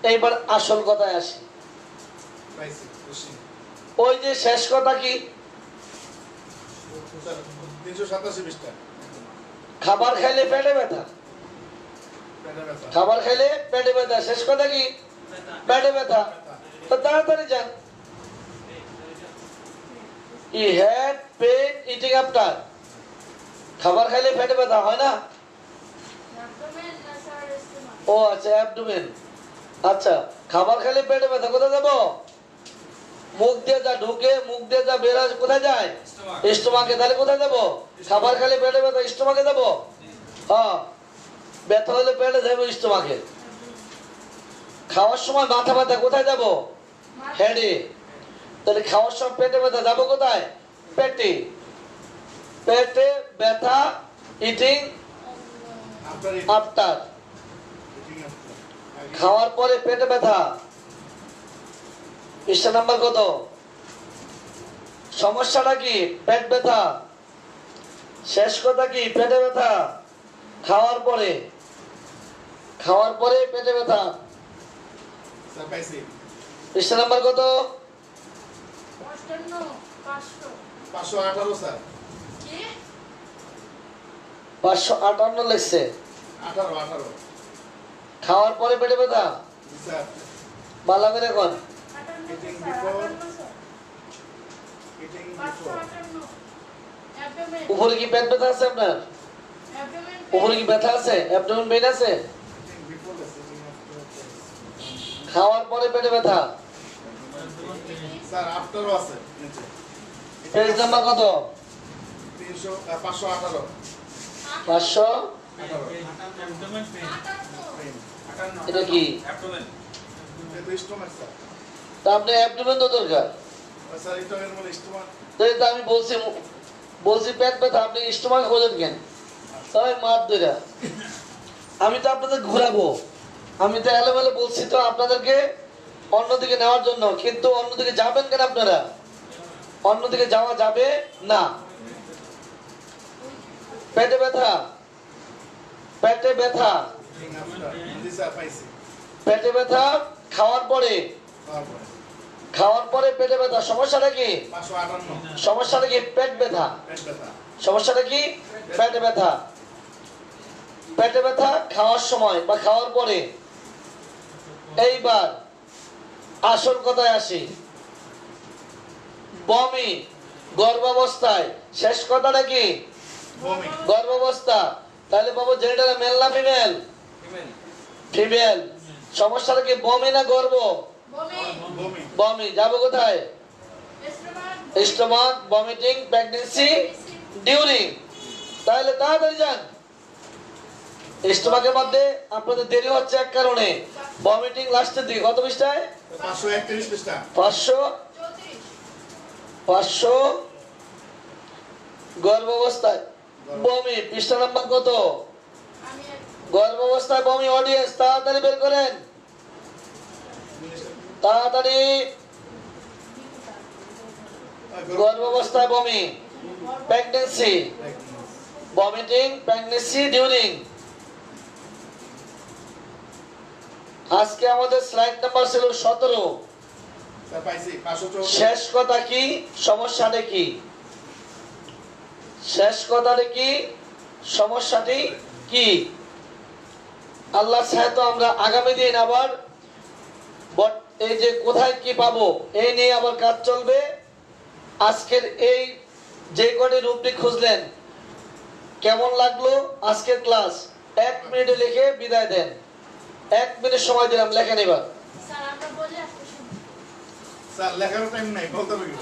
এইবার আসল কথায় আসি। পাইছি খুশি। ওই যে শেষ কথা কি? স্যার 387 পৃষ্ঠা। খাবার খাইলে পেটে ব্যথা, পেটে ব্যথা। খাবার খাইলে পেটে ব্যথা, শেষ কথা কি? পেটে ব্যথা। তো তাড়াতাড়ি যান। ই হ্যাড পেন ইটিং আফটার। খাবার খাইলে পেটে ব্যথা হয় না? অ্যাবডোমেন না স্যার ইস্তেমা ও আচ্ছা, অ্যাবডোমেন। আচ্ছা, খাবার খেলে পেটে ব্যথা, কোথায় যাবো? মুখ দিয়ে যা ঢুকে, মুখ দিয়ে যা বেরোয়, কোথায় যায়? স্টোমাকে। তাহলে কোথায় যাবো? খাবার খেলে পেটে ব্যথা, স্টোমাকে যাবো। হ্যাঁ, ব্যথা হলে পেটে যাবো, স্টোমাকে। খাওয়ার সময় মাথা ব্যথা, কোথায় যাবো? হেডে। তাহলে খাওয়ার সময় পেটে ব্যথা, যাবো কোথায়? পেটে। পেটে ব্যথা, ইটিং আপনার আফটার। Eating after. খাওয়ার পরে পেটে ব্যথা। পৃষ্ঠা নাম্বার কত? সমস্যাটা কি? পেট ব্যথা। শেষ কথা কি? পেটে ব্যথা। খাওয়ার পরে, খাওয়ার পরে পেটে ব্যথা। স্যার পাইছি। পৃষ্ঠা নাম্বার কত? 58 500 518 স্যার। কি 558 লিখছে। 18 খাওয়ার পরে পেটে ব্যথা। জি স্যার। ভালো করে এখন 58 Eating sir before- 58 sir eating before. 558 abdomen উপরে কি পেট ব্যথা আছে আপনার? অ্যাবডোমেন উপরে কি ব্যথা আছে? অ্যাবডোমেন পেইন আছে? Eating before eating after. খাওয়ার পরে পেটে ব্যথা। স্যার আফটারও আছে নিচে। পেজ নাম্বার কত? 518 500। এটা কি? এটা স্টোমাক স্যার। তা আপনি অ্যাবডোমেন তো দরকার। স্যার এটা এর মধ্যে স্টোমাক। তাই তো আমি বলছি পেট ব্যথা, আপনি স্টোমাক খোঁজেন কেন? তাই মার ধরা। আমি তো আপনাদের ঘোরাবো, আমি তো এলোমেলো বলছি তো আপনাদেরকে অন্যদিকে নেওয়ার জন্য, কিন্তু অন্যদিকে যাবেন কেন আপনারা? অন্যদিকে যাওয়া যাবে না। পেটে ব্যথা, পেটে ব্যথা, ইটিং আফটার। জি স্যার পাইছি। পেটে ব্যথা খাওয়ার পরে, তারপরে খাওয়ার পরে পেটে ব্যথা। সমস্যাটা কি? 558 সমস্যাটা কি? পেট ব্যথা। পেট ব্যথা। সমস্যাটা কি? পেটে ব্যথা। পেটে ব্যথা খাওয়ার সময় বা খাওয়ার পরে। এইবার আসল কথায় আসি। বমি গর্ভাবস্থায়, শেষ কথাটা কি? বমি। গর্ভাবস্থা। তাহলে বাবু জেন্ডার মেল না ফিমেল? ফিমেল। সমস্যাটা কি? বমি না গর্ভ? বমি বমি। বমি। যাবো কোথায়? Stomach stomach, vomiting, pregnancy, during. তাহলে তাড়াতাড়ি যান। স্টোমাকের মধ্যে আপনাদের দেরি হচ্ছে এক কারণে, ভমিটিং লাস্টের দিকে। কত পৃষ্ঠায়? 531 পৃষ্ঠা। 500। 34 500 গর্ভাবস্থায় বমি। পৃষ্ঠা নাম্বার কত? আমি গর্ভাবস্থায় বমি। অডিয়েন্স তাড়াতাড়ি বের করেন, তাড়াতাড়ি। গর্ভাবস্থায় বমি, প্রেগন্যান্সি, ভমিটিং, প্রেগন্যান্সি, ডিউরিং। আজকে আমাদের স্লাইড নাম্বার ছিল 17। স্যার পাইছি 514। শেষ কথা কি? সমস্যাটা কি? শেষ কথাটা কি? সমস্যাটি কি? আল্লাহ চায় তো আমরা আগামী দিন আবার এই যে কোথায় কি পাবো এই নিয়ে আবার কাজ চলবে। আজকের এই যে কটি রূপটি খুঁজলেন, কেমন লাগলো আজকের ক্লাস 1 মিনিটে লিখে বিদায় দেন। 1 মিনিট সময় দিলাম, লেখেন এবার। স্যার আমরা বলে আসতে শুনি। স্যার লেখার টাইম নাই, বলতে হবে কি?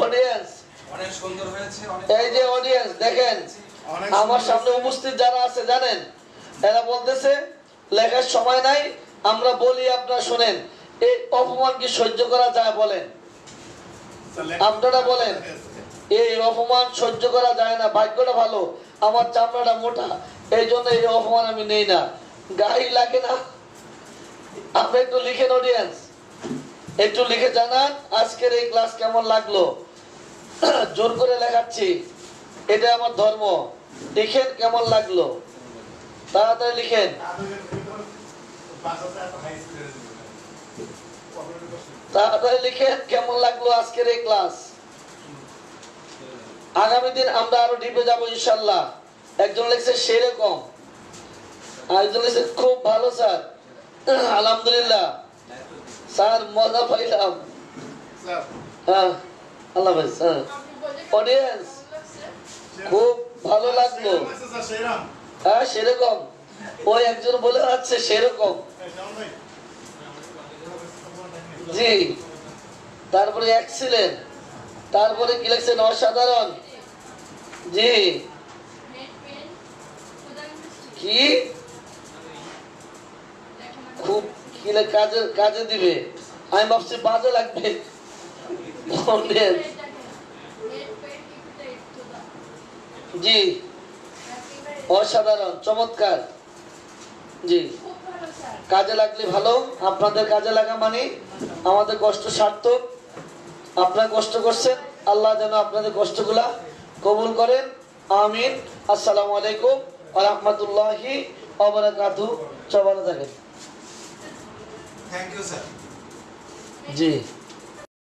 অডিয়েন্স, অনেক সুন্দর হয়েছে। এই যে অডিয়েন্স দেখেন, অনেক আমার সুন্দর সামনে হয়েছে। উপস্থিত যারা আছে জানেন, এরা বলতেছে লেখার সময় নাই, আমরা বলি আপনারা শুনেন। এই অপমান কি সহ্য করা যায় বলেন? স্যার, লেখার আপনারা বলেন। এই অপমান সহ্য করা যায় না। ভাগ্যটা ভালো, আমার চামড়াটা মোটা, এই জন্য এই অপমান আমি নেই না, গায়ে লাগে না। আপনি একটু লিখেন অডিয়েন্স, একটু লিখে জানান আজকের এই ক্লাস কেমন লাগলো। জোর করে লেখাচ্ছি, এটা আমার ধর্ম। লিখেন কেমন লাগলো, তাড়াতাড়ি লিখেন। তাড়াতাড়ি লিখেন কেমন লাগলো আজকের এই ক্লাস। আগামী দিন আমরা আরো ডিপে যাবো ইনশাল্লাহ। একজন লিখছে সেরকম, আরেকজন লিখছে খুব ভালো স্যার, আলহামদুলিল্লাহ স্যার, মজা পাইলাম। স্যার, হ্যাঁ, আল্লাহ হাফেজ। হ্যাঁ, আপনি বলে অডিয়েন্স, কেমন লাগছে? খুব ভালো লাগলো। সেরাম আছে স্যার, সেরাম। হ্যাঁ সেরকম, ওই একজন বলে যাচ্ছে সেরকম। এই, শ্যামল ভাই। জি, তারপরে এক্সিলেন্ট, তারপরে কি লিখছেন অসাধারণ। জি, নেট পেন প্রদান করছি। কি দেখেন আমি খুব কি কাজে কাজে দিবে, আমি ভাবছি বাজে লাগবে। Audience, নেট পেন কি প্রদান। জি, একেবারে অসাধারণ, চমৎকার। জি, খুব ভালো স্যার। কাজে লাগলে ভালো, আপনাদের কাজে লাগা মানে আমাদের কষ্ট সার্থক। আপনারা কষ্ট করছেন, আল্লাহ যেন আপনাদের কষ্টগুলা কবুল করেন, আমিন। আসসালামু আলাইকুম ওয়া রাহমাতুল্লাহি ওয়া বারাকাতুহু। সবাই ভালো থাকেন। Thank you sir. জি।